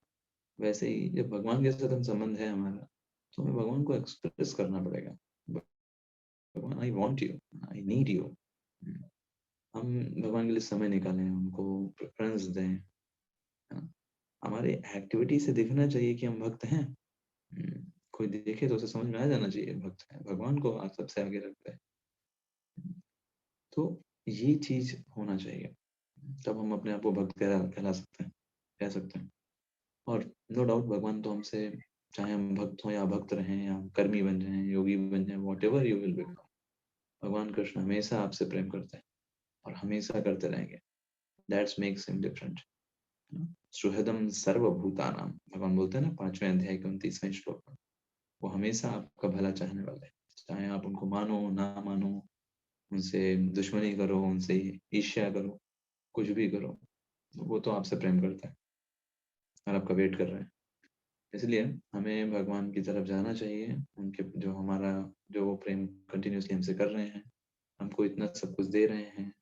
वैसे ही जब भगवान के साथ हम संबंध है हमारा, तो हमें भगवान को एक्सप्रेस करना पड़ेगा, भगवान I want you, I need you. हम भगवान के लिए समय निकालें, उनको प्रेफरेंस दें, हमारे एक्टिविटी से दिखना चाहिए कि हम भक्त हैं। कोई देखे तो उसे समझ में आ जाना चाहिए भक्त है, भगवान को आप सबसे आगे रखते हैं। तो ये चीज होना चाहिए, तब हम अपने आप को भक्त कहला सकते हैं, कह सकते हैं। और नो डाउट भगवान तो हमसे, चाहे हम भक्त हों या भक्त रहें या कर्मी बन जाएं, योगी बन जाएं, व्हाटएवर यू विल बिकम, भगवान कृष्ण हमेशा आपसे प्रेम करते हैं और हमेशा करते रहेंगे। That's makes him different. सुहृदम सर्वभूतानाम, भगवान बोलते हैं ना 5वें अध्याय के 29वें श्लोक में, वो हमेशा आपका भला चाहने वाले हैं। चाहे आप उनको मानो ना मानो, उनसे दुश्मनी करो, उनसे ईर्ष्या करो, कुछ भी करो, वो तो आपसे प्रेम करता है और आपका वेट कर रहा है। इसलिए हमें भगवान की तरफ जाना चाहिए, उनके जो वो प्रेम कंटिन्यूसली हमसे कर रहे हैं, हमको इतना सब कुछ दे रहे हैं,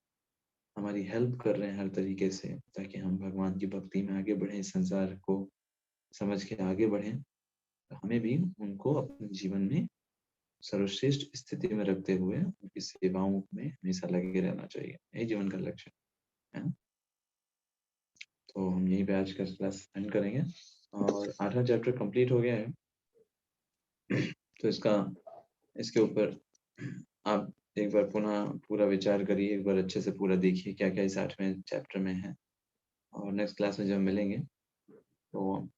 हमारी हेल्प कर रहे हैं हर तरीके से, ताकि हम भगवान की भक्ति में आगे बढ़ें, संसार को समझ के आगे बढ़ें। तो हमें भी उनको अपने जीवन में सर्वश्रेष्ठ स्थिति में रखते हुए उनकी सेवाओं में हमेशा लगे रहना चाहिए, यही जीवन का लक्ष्य है। तो हम यही पे आज का क्लास एंड करेंगे और 8वां चैप्टर कंप्लीट हो गया है। तो इसके ऊपर आप एक बार पुनः पूरा विचार करिए, एक बार अच्छे से पूरा देखिए क्या क्या इस 8वें चैप्टर में है, और नेक्स्ट क्लास में जब मिलेंगे तो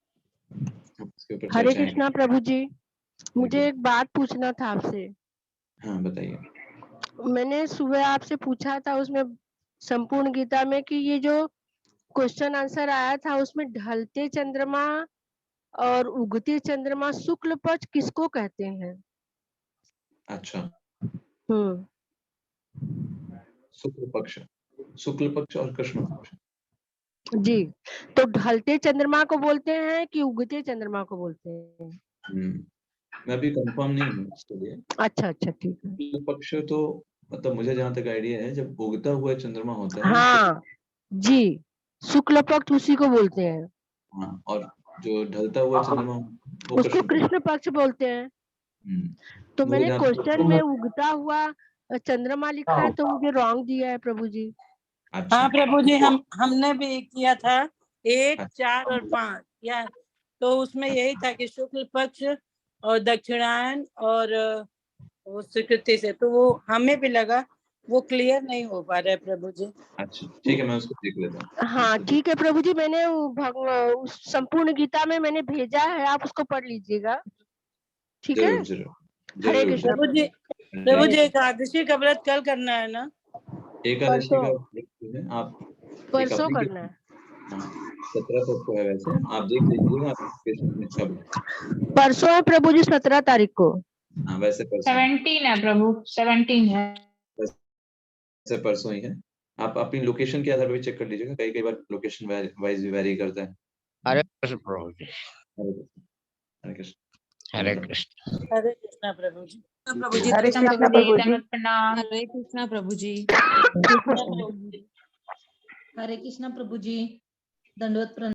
इसके ऊपर हरे चर्चाएं कृष्णा प्रभु जी, मुझे एक बात पूछना था आपसे। हाँ बताइए। मैंने सुबह आपसे पूछा था उसमें संपूर्ण गीता में कि ये जो क्वेश्चन आंसर आया था उसमें ढलते चंद्रमा और उगते चंद्रमा शुक्ल पक्ष किसको कहते हैं? अच्छा, हम्म, शुक्ल पक्ष और कृष्ण पक्ष। जी, तो ढलते चंद्रमा को बोलते हैं कि उगते चंद्रमा को बोलते हैं? मैं अभी कंफर्म नहीं हूँ इसके लिए। अच्छा अच्छा ठीक है। शुक्ल पक्ष तो मतलब मुझे जहाँ तक आइडिया है, जब उगता हुआ चंद्रमा होता है हाँ जी, शुक्ल पक्ष उसी को बोलते हैं। हाँ, और जो ढलता हुआ चंद्रमा वो उसको कृष्ण पक्ष बोलते हैं। तो मुझे मैंने जहाँ क्वेश्चन में उगता हुआ चंद्रमा लिखा है तो मुझे रॉन्ग दिया है प्रभु जी। अच्छा हाँ प्रभु जी, हमने भी किया था 1, 4 और 5 या, तो उसमें यही था कि शुक्ल पक्ष और दक्षिणायन और वो स्वीकृति से, तो वो हमें भी लगा वो क्लियर नहीं हो पा रहा है प्रभु जी। अच्छा ठीक है, मैं उसको देख लेता हूँ। हाँ ठीक है प्रभु जी, मैंने उस संपूर्ण गीता में मैंने भेजा है, आप उसको पढ़ लीजिएगा, ठीक है। जरूर जरूर हरे जरूर कृष्ण प्रभु जी एकादशी का व्रत कल करना है ना? एकादशी का आप परसों करना है। 17 को है, वैसे आप देख लीजिएगा कब। परसों है प्रभु जी, 17 तारीख को। हाँ वैसे परसों 17 है प्रभु, 17 है। वैसे परसों ही है। आप अपनी लोकेशन के आधार पर चेक कर लीजिएगा, कई बार लोकेशन वाइज वेरी करता है। हरे कृष्ण प्रभु जी। हरे कृष्ण हरे कृष्ण। हरे कृष्णा प्रभु जी। हरे कृष्णा प्रभु जी, दंडवत प्रणाम। हरे कृष्णा प्रभु जी। हरे कृष्णा प्रभु जी। हरे कृष्णा प्रभु जी, दंडवत प्रणाम।